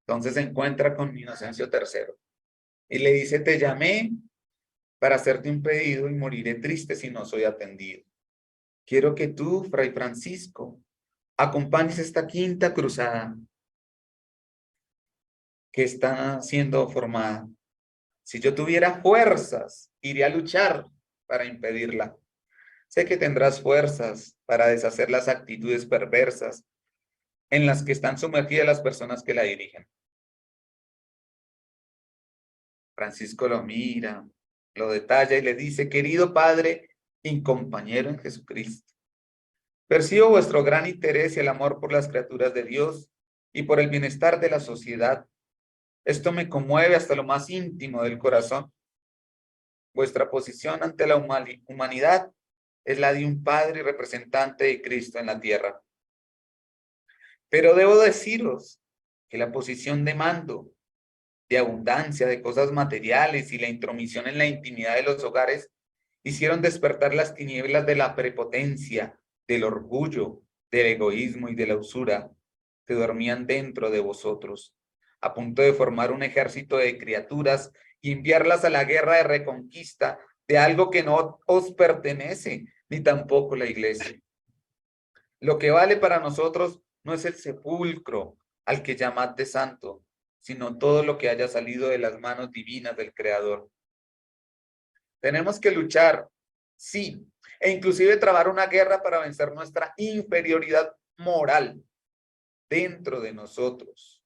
Speaker 2: Entonces se encuentra con Inocencio III y le dice: te llamé para hacerte un pedido y moriré triste si no soy atendido. Quiero que tú, Fray Francisco, acompañes esta quinta cruzada que está siendo formada. Si yo tuviera fuerzas, iría a luchar para impedirla. Sé que tendrás fuerzas para deshacer las actitudes perversas en las que están sumergidas las personas que la dirigen. Francisco lo mira, lo detalla y le dice: querido Padre y compañero en Jesucristo, percibo vuestro gran interés y el amor por las criaturas de Dios y por el bienestar de la sociedad. Esto me conmueve hasta lo más íntimo del corazón. Vuestra posición ante la humanidad es la de un Padre y representante de Cristo en la tierra. Pero debo deciros que la posición de mando, de abundancia, de cosas materiales y la intromisión en la intimidad de los hogares hicieron despertar las tinieblas de la prepotencia, del orgullo, del egoísmo y de la usura que dormían dentro de vosotros, a punto de formar un ejército de criaturas y enviarlas a la guerra de reconquista de algo que no os pertenece, ni tampoco la iglesia. Lo que vale para nosotros no es el sepulcro al que llamad de santo, sino todo lo que haya salido de las manos divinas del Creador. Tenemos que luchar, sí, e inclusive trabar una guerra para vencer nuestra inferioridad moral dentro de nosotros.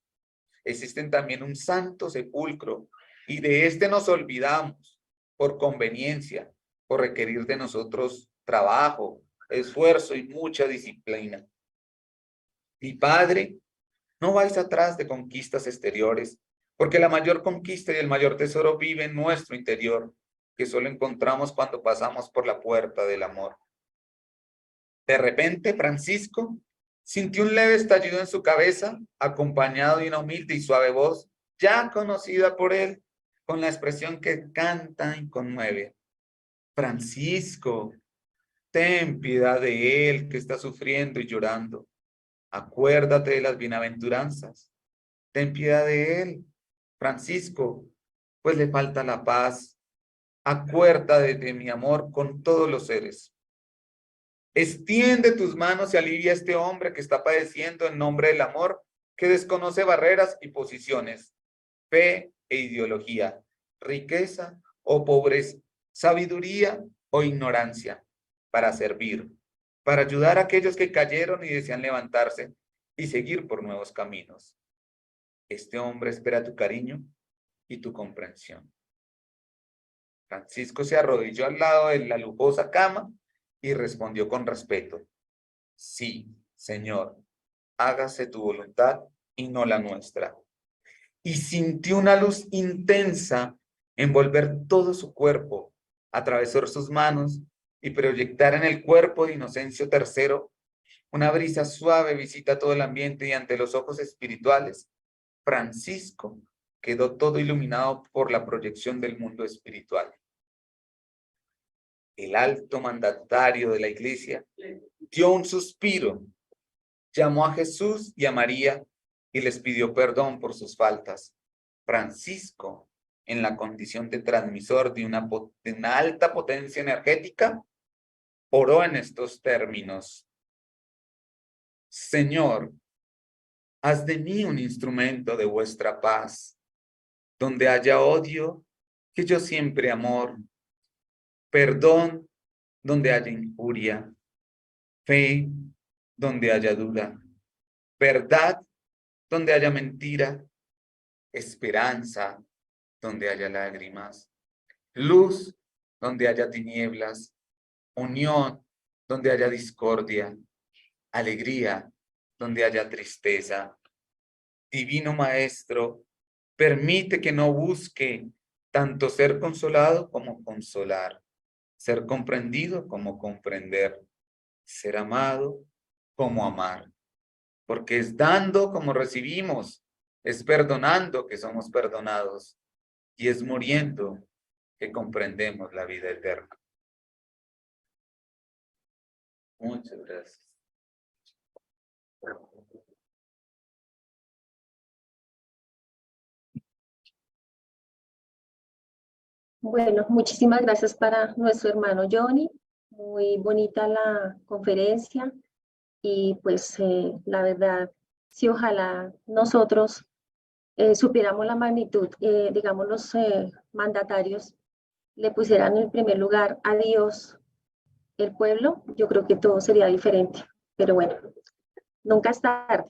Speaker 2: Existen también un santo sepulcro y de este nos olvidamos por conveniencia, por requerir de nosotros trabajo, esfuerzo y mucha disciplina. Y Padre, no vais atrás de conquistas exteriores, porque la mayor conquista y el mayor tesoro vive en nuestro interior, que solo encontramos cuando pasamos por la puerta del amor. De repente, Francisco sintió un leve estallido en su cabeza, acompañado de una humilde y suave voz, ya conocida por él, con la expresión que canta y conmueve. Francisco, ten piedad de él que está sufriendo y llorando. Acuérdate de las bienaventuranzas. Ten piedad de él, Francisco, pues le falta la paz. Acuérdate de mi amor con todos los seres. Extiende tus manos y alivia a este hombre que está padeciendo en nombre del amor, que desconoce barreras y posiciones, fe e ideología, riqueza o pobreza, sabiduría o ignorancia, para servir, para ayudar a aquellos que cayeron y desean levantarse y seguir por nuevos caminos. Este hombre espera tu cariño y tu comprensión. Francisco se arrodilló al lado de la lujosa cama y respondió con respeto: sí, Señor, hágase tu voluntad y no la nuestra. Y sintió una luz intensa envolver todo su cuerpo, atravesar sus manos y proyectar en el cuerpo de Inocencio III una brisa suave visita todo el ambiente, y ante los ojos espirituales, Francisco quedó todo iluminado por la proyección del mundo espiritual. El alto mandatario de la iglesia dio un suspiro, llamó a Jesús y a María y les pidió perdón por sus faltas. Francisco, en la condición de transmisor de una alta potencia energética, oró en estos términos: Señor, haz de mí un instrumento de vuestra paz. Donde haya odio, que yo siempre amor. Perdón, donde haya injuria. Fe, donde haya duda. Verdad, donde haya mentira. Esperanza, donde haya lágrimas. Luz, donde haya tinieblas. Unión, donde haya discordia. Alegría, donde haya tristeza. Divino Maestro, permite que no busque tanto ser consolado como consolar, ser comprendido como comprender, ser amado como amar, porque es dando como recibimos, es perdonando que somos perdonados, y es muriendo que comprendemos la vida eterna. Muchas gracias.
Speaker 1: Bueno, muchísimas gracias para nuestro hermano Johnny. Muy bonita la conferencia y pues la verdad, sí, ojalá nosotros supiéramos la magnitud, digamos, los mandatarios le pusieran en primer lugar a Dios, el pueblo, yo creo que todo sería diferente. Pero bueno, nunca es tarde.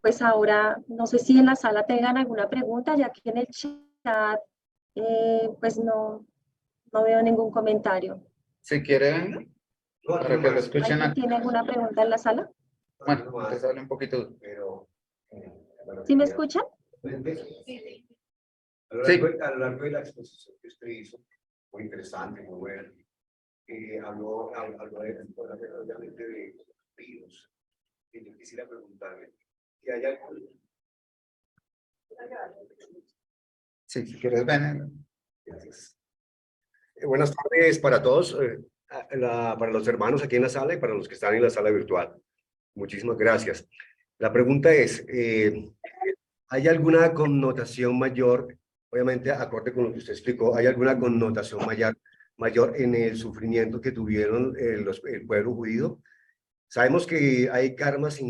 Speaker 1: Pues ahora, no sé si en la sala tengan alguna pregunta, ya que en el chat, pues no veo ningún comentario.
Speaker 2: Si quieren, para que lo escuchen
Speaker 1: ¿Alguien
Speaker 2: aquí.
Speaker 1: tiene alguna pregunta en la sala?
Speaker 2: Bueno, entonces hable un poquito.
Speaker 1: ¿Sí me escuchan?
Speaker 3: Sí.
Speaker 2: Sí.
Speaker 3: A lo largo de la exposición que usted hizo, muy interesante, muy buena, habló obviamente de los virus. Y yo quisiera preguntarle, ¿que hay algún...
Speaker 2: Sí, si quieres, ven.
Speaker 3: Gracias. Buenas tardes para todos, para los hermanos aquí en la sala y para los que están en la sala virtual. Muchísimas gracias. La pregunta es, ¿hay alguna connotación mayor, obviamente acorde con lo que usted explicó, hay alguna connotación mayor en el sufrimiento que tuvieron el pueblo judío? Sabemos que hay karmas,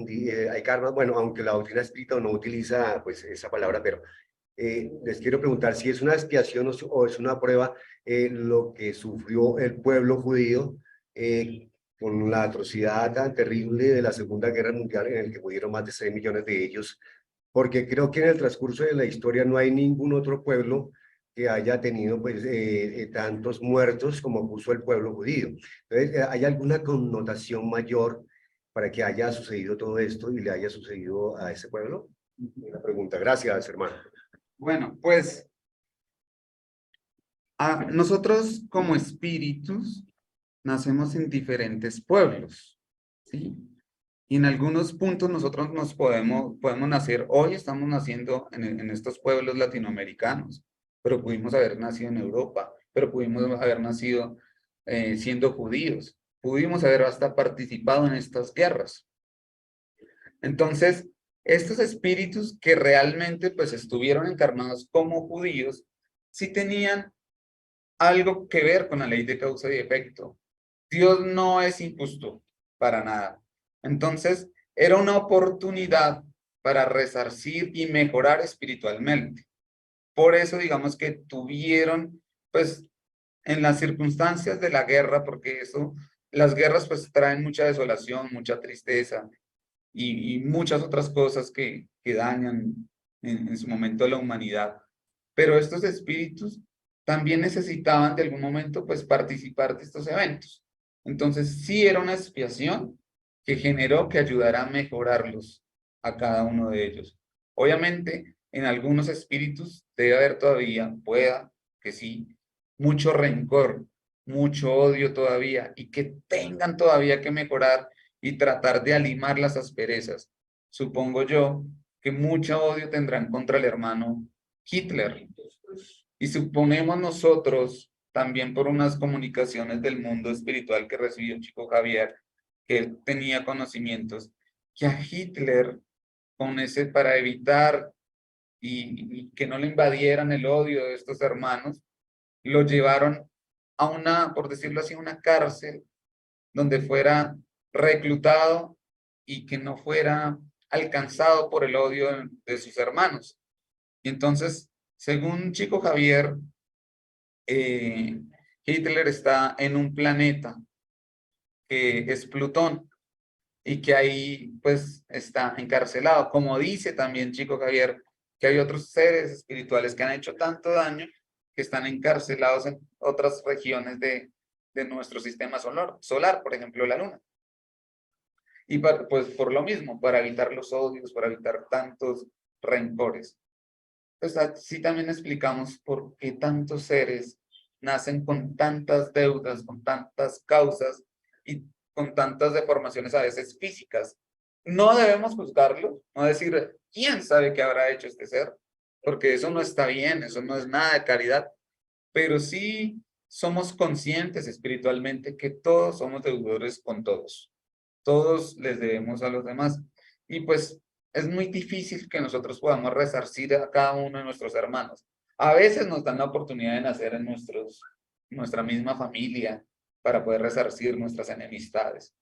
Speaker 3: bueno, aunque la doctrina espírita no utiliza pues esa palabra, pero les quiero preguntar si es una expiación o es una prueba lo que sufrió el pueblo judío con la atrocidad tan terrible de la Segunda Guerra Mundial, en el que murieron más de 6 millones de ellos, porque creo que en el transcurso de la historia no hay ningún otro pueblo que haya tenido pues tantos muertos como puso el pueblo judío. Entonces, ¿hay alguna connotación mayor para que haya sucedido todo esto y le haya sucedido a ese pueblo? Una pregunta. Gracias, hermano.
Speaker 2: Bueno, pues nosotros como espíritus nacemos en diferentes pueblos, ¿sí? Y en algunos puntos nosotros podemos nacer, hoy estamos naciendo en estos pueblos latinoamericanos, pero pudimos haber nacido en Europa, pero pudimos haber nacido siendo judíos, pudimos haber hasta participado en estas guerras. Entonces, estos espíritus que realmente pues estuvieron encarnados como judíos, sí tenían algo que ver con la ley de causa y efecto. Dios no es injusto para nada. Entonces, era una oportunidad para resarcir y mejorar espiritualmente. Por eso, digamos que tuvieron, pues, en las circunstancias de la guerra, porque eso, las guerras pues traen mucha desolación, mucha tristeza y muchas otras cosas que dañan en su momento la humanidad. Pero estos espíritus también necesitaban de algún momento pues participar de estos eventos. Entonces sí era una expiación que generó que ayudara a mejorarlos a cada uno de ellos. Obviamente en algunos espíritus debe haber todavía, pueda que sí, mucho rencor, mucho odio todavía y que tengan todavía que mejorar y tratar de alimar las asperezas. Supongo yo que mucho odio tendrán contra el hermano Hitler. Y suponemos nosotros, también por unas comunicaciones del mundo espiritual que recibió Chico Javier, que él tenía conocimientos, que a Hitler, con ese, para evitar y que no le invadieran el odio de estos hermanos, lo llevaron a una, por decirlo así, una cárcel donde fuera reclutado y que no fuera alcanzado por el odio de sus hermanos. Y entonces, según Chico Javier, Hitler está en un planeta que es Plutón y que ahí pues está encarcelado. Como dice también Chico Javier, que hay otros seres espirituales que han hecho tanto daño que están encarcelados en otras regiones de nuestro sistema solar, por ejemplo la Luna. Y pues por lo mismo, para evitar los odios, para evitar tantos rencores. Pues así también explicamos por qué tantos seres nacen con tantas deudas, con tantas causas y con tantas deformaciones a veces físicas. No debemos juzgarlos, no decir, ¿quién sabe qué habrá hecho este ser? Porque eso no está bien, eso no es nada de caridad, pero sí somos conscientes espiritualmente que todos somos deudores con todos. Todos les debemos a los demás. Y pues es muy difícil que nosotros podamos resarcir a cada uno de nuestros hermanos. A veces nos dan la oportunidad de nacer en nuestra misma familia para poder resarcir nuestras enemistades.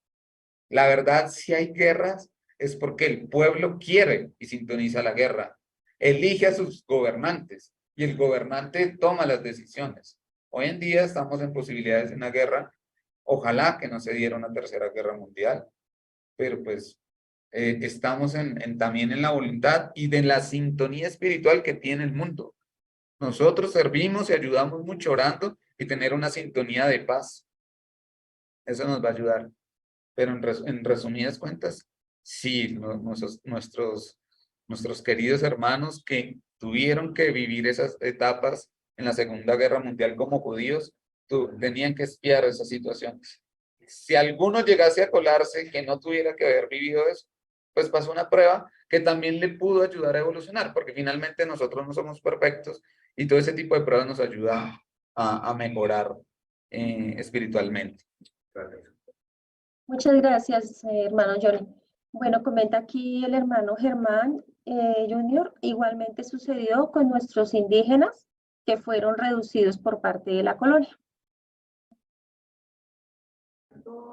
Speaker 2: La verdad, si hay guerras, es porque el pueblo quiere y sintoniza la guerra. Elige a sus gobernantes y el gobernante toma las decisiones. Hoy en día estamos en posibilidades de una guerra. Ojalá que no se diera una tercera guerra mundial, pero pues estamos también en la voluntad y de la sintonía espiritual que tiene el mundo. Nosotros servimos y ayudamos mucho orando y tener una sintonía de paz. Eso nos va a ayudar. Pero en resumidas cuentas, sí, nuestros queridos hermanos que tuvieron que vivir esas etapas en la Segunda Guerra Mundial como judíos, tenían que espiar esas situaciones. Si alguno llegase a colarse que no tuviera que haber vivido eso, pues pasó una prueba que también le pudo ayudar a evolucionar, porque finalmente nosotros no somos perfectos y todo ese tipo de pruebas nos ayuda a mejorar espiritualmente.
Speaker 3: Gracias.
Speaker 1: Muchas gracias, hermano Johnny. Bueno, comenta aquí el hermano Germán Junior. Igualmente sucedió con nuestros indígenas que fueron reducidos por parte de la colonia.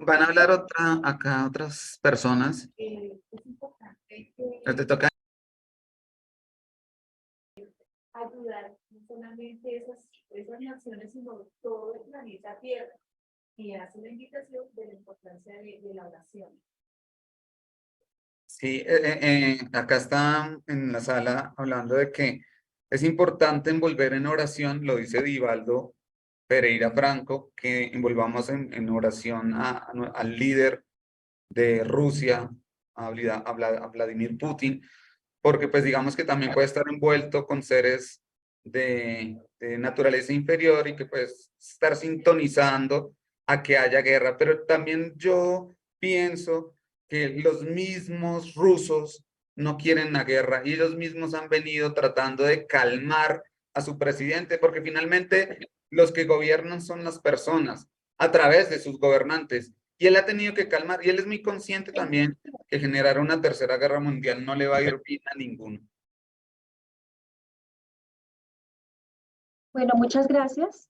Speaker 2: Van a hablar acá otras personas. Te toca.
Speaker 4: Ayudar no solamente esas naciones, sino todo el planeta Tierra. Y hace la invitación de la importancia de la oración.
Speaker 2: Sí, acá está en la sala hablando de que es importante envolver en oración, lo dice Divaldo Pereira Franco, que envolvamos en oración al líder de Rusia, a Vladimir Putin, porque pues digamos que también puede estar envuelto con seres de naturaleza inferior y que pues estar sintonizando a que haya guerra, pero también yo pienso que los mismos rusos no quieren la guerra y ellos mismos han venido tratando de calmar a su presidente, porque finalmente los que gobiernan son las personas a través de sus gobernantes y él ha tenido que calmar y él es muy consciente también que generar una tercera guerra mundial no le va a ir bien a ninguno.
Speaker 1: Bueno, muchas gracias.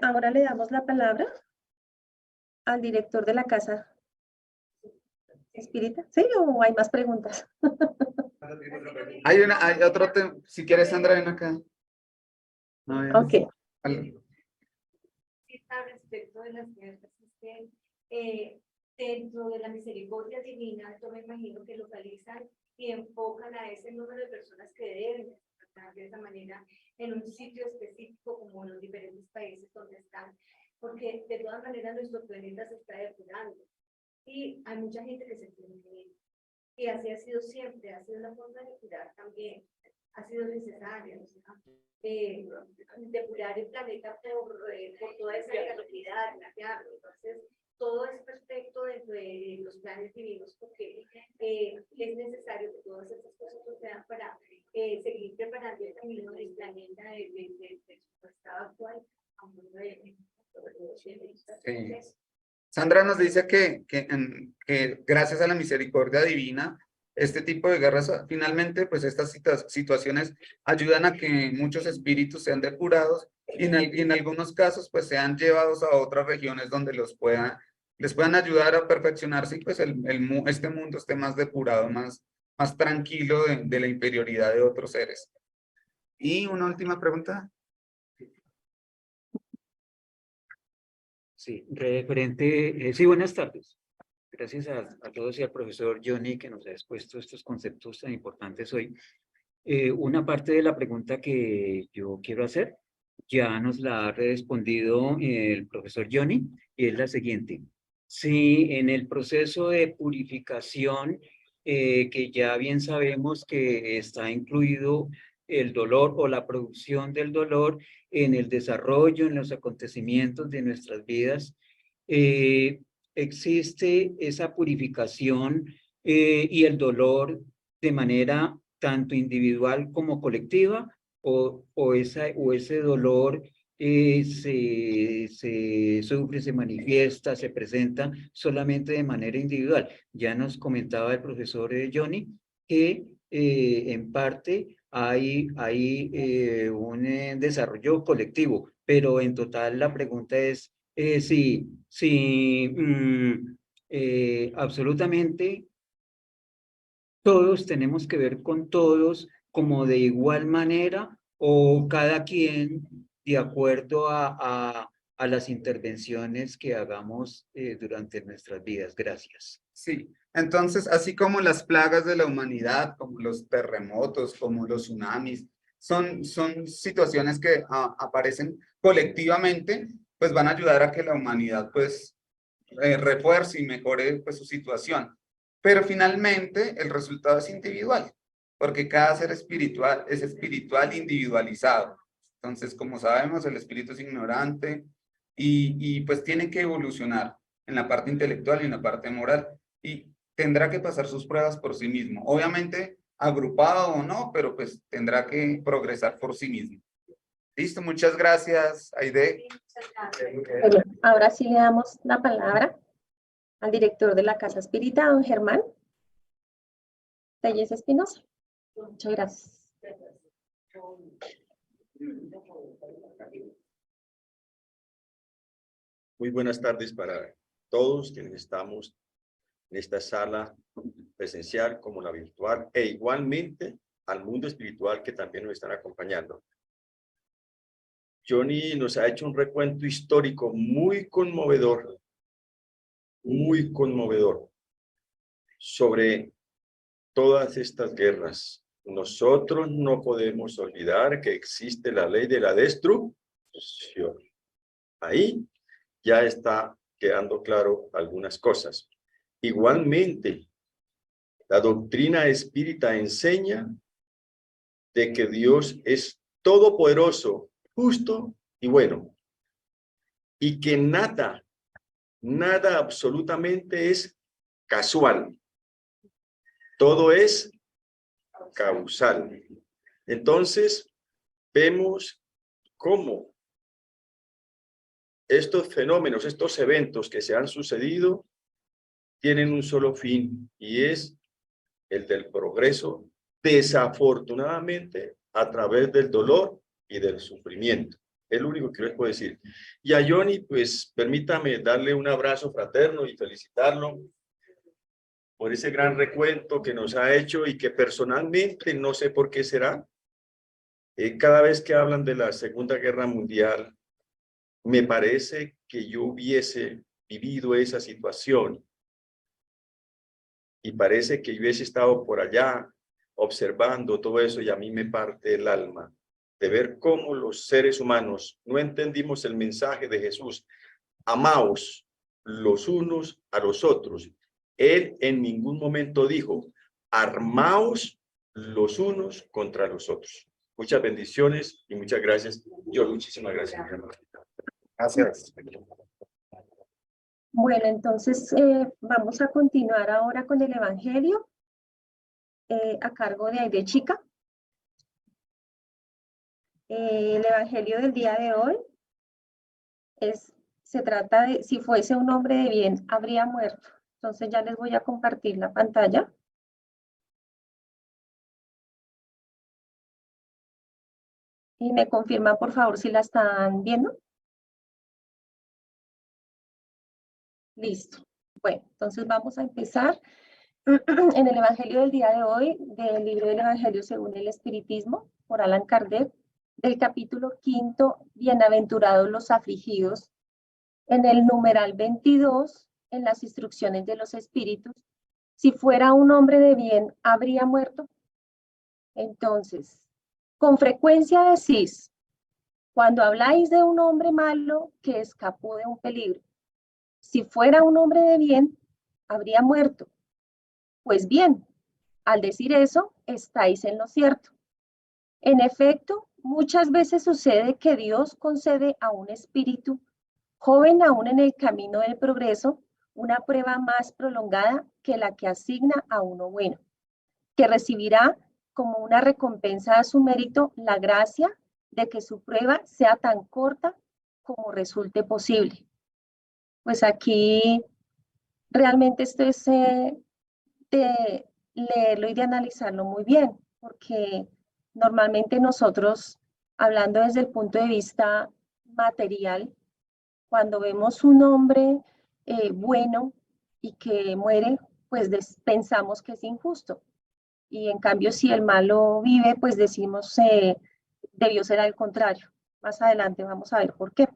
Speaker 1: Ahora le damos la palabra al director de la Casa Espírita. ¿Sí? ¿O hay más preguntas?
Speaker 2: Hay otro tema. Si quieres, Sandra, ven acá. No,
Speaker 1: Ok.
Speaker 4: Respecto de las guerras, dentro de la misericordia divina, yo me imagino que localizan y enfocan a ese número de personas que deben estar de esa manera en un sitio específico como en los diferentes países donde están, porque de todas maneras nuestro planeta se está depurando y hay mucha gente que se tiene que ir. Y así ha sido siempre, ha sido una forma de curar también, ha sido necesaria, ¿no? Depurar el planeta por toda esa negatividad, entonces todo es perfecto dentro de los planes divinos porque es necesario que todas estas cosas sucedan para seguir preparando el camino del planeta de su estado actual a un mundo de
Speaker 2: Sandra nos dice que gracias a la misericordia divina, este tipo de guerras, finalmente, pues estas situaciones ayudan a que muchos espíritus sean depurados y en algunos casos, pues sean llevados a otras regiones donde les puedan ayudar a perfeccionarse y pues este mundo esté más depurado, más tranquilo de la inferioridad de otros seres. Y una última pregunta.
Speaker 5: Sí, referente, sí, buenas tardes. Gracias a todos y al profesor Johnny que nos ha expuesto estos conceptos tan importantes hoy. Una parte de la pregunta que yo quiero hacer ya nos la ha respondido el profesor Johnny y es la siguiente. Si en el proceso de purificación, que ya bien sabemos que está incluido el dolor o la producción del dolor en el desarrollo, en los acontecimientos de nuestras vidas, existe esa purificación y el dolor de manera tanto individual como colectiva, o ese dolor se sufre, se manifiesta, se presenta solamente de manera individual. Ya nos comentaba el profesor Johnny que en parte hay un desarrollo colectivo, pero en total la pregunta es absolutamente todos tenemos que ver con todos como de igual manera o cada quien de acuerdo a las intervenciones que hagamos durante nuestras vidas. Gracias.
Speaker 2: Sí, entonces, así como las plagas de la humanidad, como los terremotos, como los tsunamis, son situaciones que aparecen colectivamente, pues van a ayudar a que la humanidad pues refuerce y mejore pues su situación. Pero finalmente el resultado es individual, porque cada ser espiritual es espiritual individualizado. Entonces, como sabemos, el espíritu es ignorante y pues tiene que evolucionar en la parte intelectual y en la parte moral. Y tendrá que pasar sus pruebas por sí mismo. Obviamente, agrupado o no, pero pues tendrá que progresar por sí mismo. Listo, muchas gracias, Aide.
Speaker 1: Bueno, ahora sí le damos la palabra al director de la Casa Espírita, don Germán Telles Espinosa. Muchas gracias.
Speaker 6: Muy buenas tardes para todos quienes estamos en esta sala presencial como la virtual e igualmente al mundo espiritual que también nos están acompañando. Johnny nos ha hecho un recuento histórico muy conmovedor sobre todas estas guerras. Nosotros no podemos olvidar que existe la ley de la destrucción. Ahí ya está quedando claro algunas cosas. Igualmente, la doctrina espírita enseña de que Dios es todopoderoso, justo y bueno, y que nada absolutamente es casual. Todo es causal. Entonces, vemos cómo estos fenómenos, estos eventos que se han sucedido, tienen un solo fin, y es el del progreso, desafortunadamente, a través del dolor y del sufrimiento. Es lo único que les puedo decir. Y a Johnny, pues, permítame darle un abrazo fraterno y felicitarlo por ese gran recuento que nos ha hecho y que personalmente no sé por qué será. Cada vez que hablan de la Segunda Guerra Mundial, me parece que yo hubiese vivido esa situación y parece que yo hubiese estado por allá observando todo eso y a mí me parte el alma de ver cómo los seres humanos no entendimos el mensaje de Jesús. Amaos los unos a los otros. Él en ningún momento dijo, armaos los unos contra los otros. Muchas bendiciones y muchas gracias. Yo, muchísimas gracias.
Speaker 3: Gracias.
Speaker 1: Bueno, entonces vamos a continuar ahora con el Evangelio a cargo de Aide Chica. El Evangelio del día de hoy se trata de si fuese un hombre de bien, habría muerto. Entonces ya les voy a compartir la pantalla. Y me confirman, por favor, si la están viendo. Listo. Bueno, entonces vamos a empezar en el Evangelio del día de hoy, del libro del Evangelio según el Espiritismo, por Allan Kardec, del capítulo 5, Bienaventurados los afligidos, en el numeral 22, en las instrucciones de los espíritus, si fuera un hombre de bien, ¿habría muerto? Entonces, con frecuencia decís, cuando habláis de un hombre malo que escapó de un peligro, si fuera un hombre de bien, habría muerto. Pues bien, al decir eso, estáis en lo cierto. En efecto, muchas veces sucede que Dios concede a un espíritu joven aún en el camino del progreso una prueba más prolongada que la que asigna a uno bueno, que recibirá como una recompensa a su mérito la gracia de que su prueba sea tan corta como resulte posible. Pues aquí realmente esto es de leerlo y de analizarlo muy bien, porque normalmente nosotros, hablando desde el punto de vista material, cuando vemos un hombre bueno y que muere, pues pensamos que es injusto. Y en cambio, si el malo vive, pues decimos, debió ser al contrario. Más adelante vamos a ver por qué.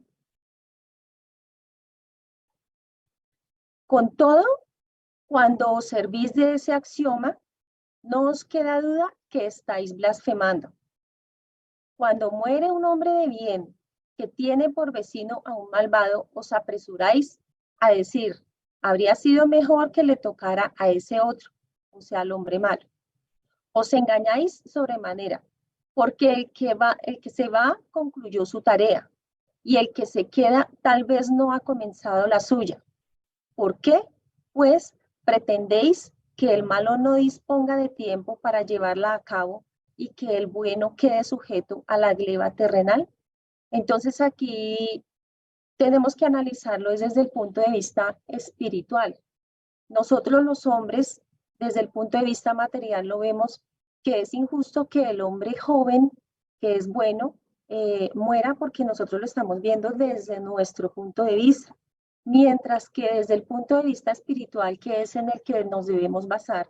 Speaker 1: Con todo, cuando os servís de ese axioma, no os queda duda que estáis blasfemando. Cuando muere un hombre de bien que tiene por vecino a un malvado, os apresuráis a decir, habría sido mejor que le tocara a ese otro, o sea, al hombre malo. Os engañáis sobremanera, porque el que se va concluyó su tarea, y el que se queda tal vez no ha comenzado la suya. ¿Por qué? Pues pretendéis que el malo no disponga de tiempo para llevarla a cabo y que el bueno quede sujeto a la gleba terrenal. Entonces aquí tenemos que analizarlo desde el punto de vista espiritual. Nosotros los hombres, desde el punto de vista material, lo vemos que es injusto que el hombre joven, que es bueno, muera porque nosotros lo estamos viendo desde nuestro punto de vista. Mientras que desde el punto de vista espiritual, que es en el que nos debemos basar,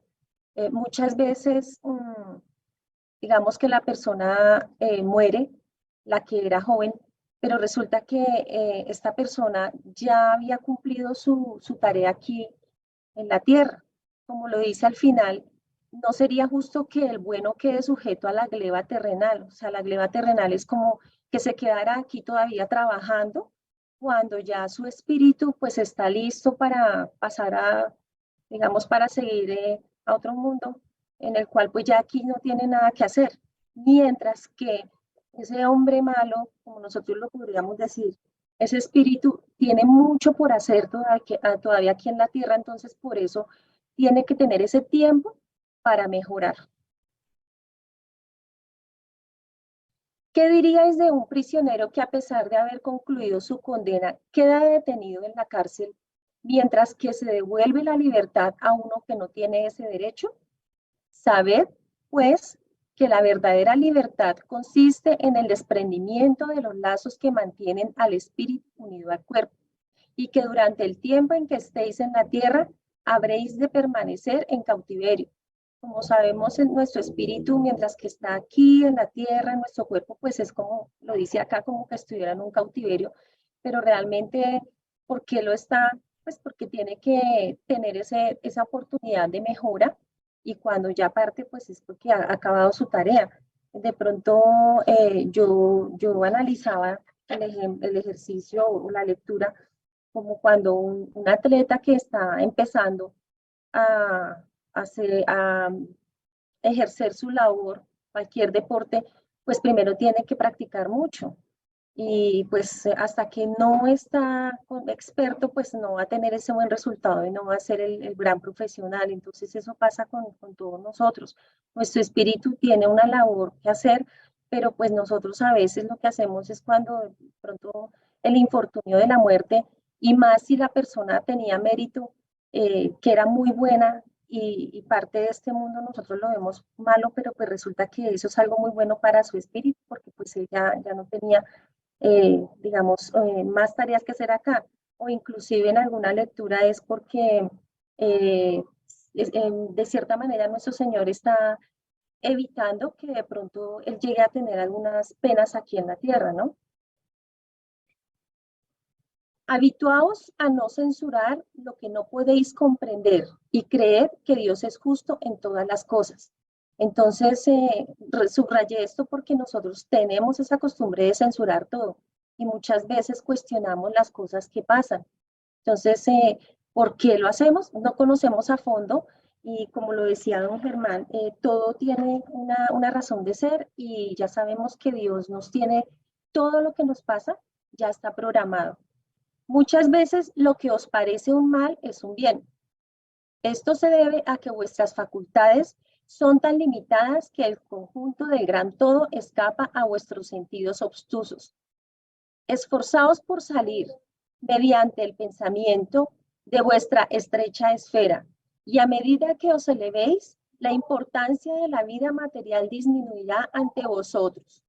Speaker 1: muchas veces, digamos que la persona muere, la que era joven, pero resulta que esta persona ya había cumplido su tarea aquí en la tierra. Como lo dice al final, no sería justo que el bueno quede sujeto a la gleba terrenal. O sea, la gleba terrenal es como que se quedara aquí todavía trabajando, cuando ya su espíritu pues está listo para pasar a, digamos, para seguir a otro mundo en el cual pues ya aquí no tiene nada que hacer. Mientras que ese hombre malo, como nosotros lo podríamos decir, ese espíritu tiene mucho por hacer todavía aquí en la tierra, entonces por eso tiene que tener ese tiempo para mejorar. ¿Qué diríais de un prisionero que a pesar de haber concluido su condena queda detenido en la cárcel mientras que se devuelve la libertad a uno que no tiene ese derecho? Sabed, pues, que la verdadera libertad consiste en el desprendimiento de los lazos que mantienen al espíritu unido al cuerpo, y que durante el tiempo en que estéis en la tierra habréis de permanecer en cautiverio. Como sabemos, en nuestro espíritu, mientras que está aquí en la tierra, en nuestro cuerpo, pues es como, lo dice acá, como que estuviera en un cautiverio, pero realmente, ¿por qué lo está? pues porque tiene que tener esa oportunidad de mejora y cuando ya parte, pues es porque ha acabado su tarea. De pronto yo analizaba el ejercicio o la lectura como cuando un atleta que está empezando a, a ejercer su labor, cualquier deporte, pues primero tiene que practicar mucho. Y pues hasta que no está experto, pues no va a tener ese buen resultado y no va a ser el gran profesional. Entonces eso pasa con todos nosotros. Nuestro espíritu tiene una labor que hacer, pero pues nosotros a veces lo que hacemos es cuando de pronto el infortunio de la muerte, y más si la persona tenía mérito, que era muy buena y parte de este mundo nosotros lo vemos malo, pero pues resulta que eso es algo muy bueno para su espíritu, porque pues ella ya no tenía digamos, más tareas que hacer acá, o inclusive en alguna lectura es porque de cierta manera nuestro Señor está evitando que de pronto Él llegue a tener algunas penas aquí en la tierra, ¿no? Habituaos a no censurar lo que no podéis comprender y creed que Dios es justo en todas las cosas. Entonces, subrayé esto porque nosotros tenemos esa costumbre de censurar todo y muchas veces cuestionamos las cosas que pasan. Entonces, ¿por qué lo hacemos? No conocemos a fondo y como lo decía don Germán, todo tiene una razón de ser y ya sabemos que Dios nos tiene todo lo que nos pasa, ya está programado. Muchas veces lo que os parece un mal es un bien. Esto se debe a que vuestras facultades son tan limitadas que el conjunto del gran todo escapa a vuestros sentidos obtusos. Esforzaos por salir, mediante el pensamiento, de vuestra estrecha esfera, y a medida que os elevéis, la importancia de la vida material disminuirá ante vosotros.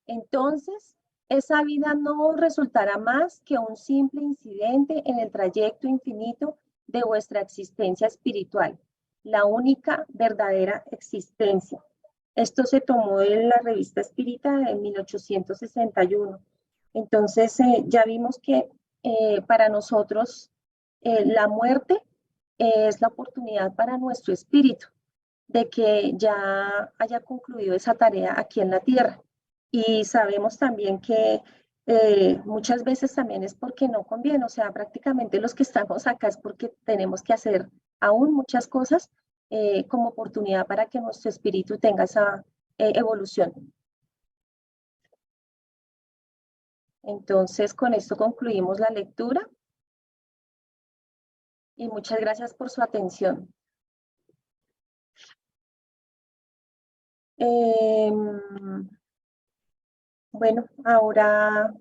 Speaker 1: Entonces, esa vida no resultará más que un simple incidente en el trayecto infinito de vuestra existencia espiritual, la única verdadera existencia. Esto se tomó en la revista Espírita de 1861. Entonces, ya vimos que para nosotros la muerte es la oportunidad para nuestro espíritu de que ya haya concluido esa tarea aquí en la tierra. Y sabemos también que muchas veces también es porque no conviene, o sea, prácticamente los que estamos acá es porque tenemos que hacer aún muchas cosas como oportunidad para que nuestro espíritu tenga esa evolución. Entonces, con esto concluimos la lectura y muchas gracias por su atención. Bueno, ahora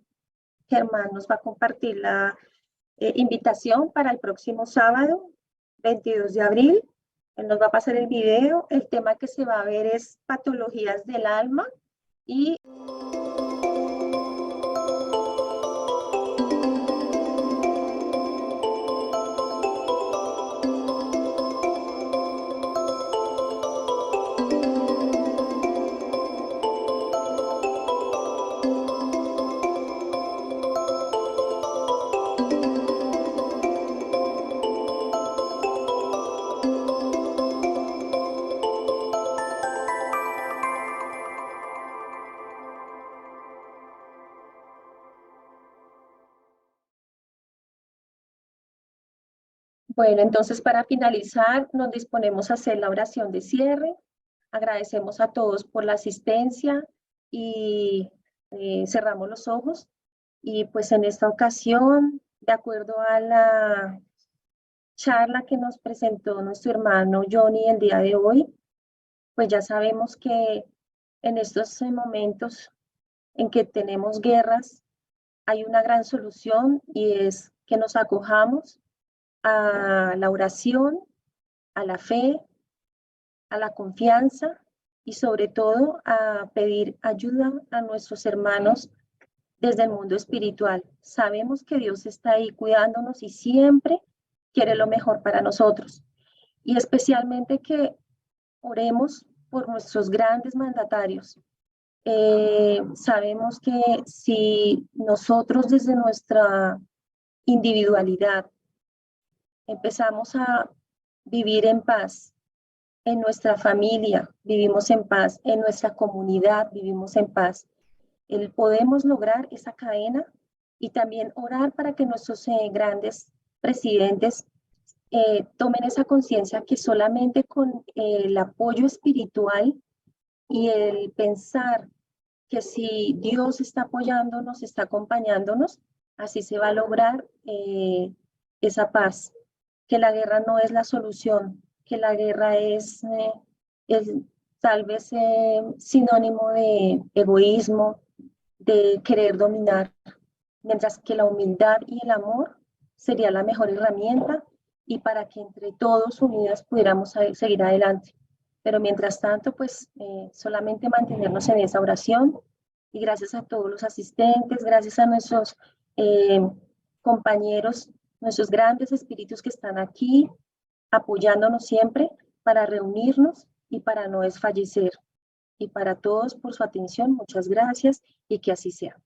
Speaker 1: Germán nos va a compartir la invitación para el próximo sábado, 22 de abril. Él nos va a pasar el video. El tema que se va a ver es patologías del alma y bueno, entonces para finalizar nos disponemos a hacer la oración de cierre. Agradecemos a todos por la asistencia y cerramos los ojos. Y pues en esta ocasión, de acuerdo a la charla que nos presentó nuestro hermano Johnny el día de hoy, pues ya sabemos que en estos momentos en que tenemos guerras, hay una gran solución y es que nos acojamos a la oración, a la fe, a la confianza y sobre todo a pedir ayuda a nuestros hermanos desde el mundo espiritual. Sabemos que Dios está ahí cuidándonos y siempre quiere lo mejor para nosotros. Y especialmente que oremos por nuestros grandes mandatarios. Sabemos que si nosotros desde nuestra individualidad empezamos a vivir en paz, en nuestra familia vivimos en paz, en nuestra comunidad vivimos en paz, podemos lograr esa cadena y también orar para que nuestros grandes presidentes tomen esa conciencia que solamente con el apoyo espiritual y el pensar que si Dios está apoyándonos, está acompañándonos, así se va a lograr esa paz, que la guerra no es la solución, que la guerra es tal vez sinónimo de egoísmo, de querer dominar, mientras que la humildad y el amor sería la mejor herramienta y para que entre todos unidos pudiéramos seguir adelante. Pero mientras tanto, pues solamente mantenernos en esa oración y gracias a todos los asistentes, gracias a nuestros compañeros, nuestros grandes espíritus que están aquí apoyándonos siempre para reunirnos y para no desfallecer. Y para todos por su atención, muchas gracias y que así sea.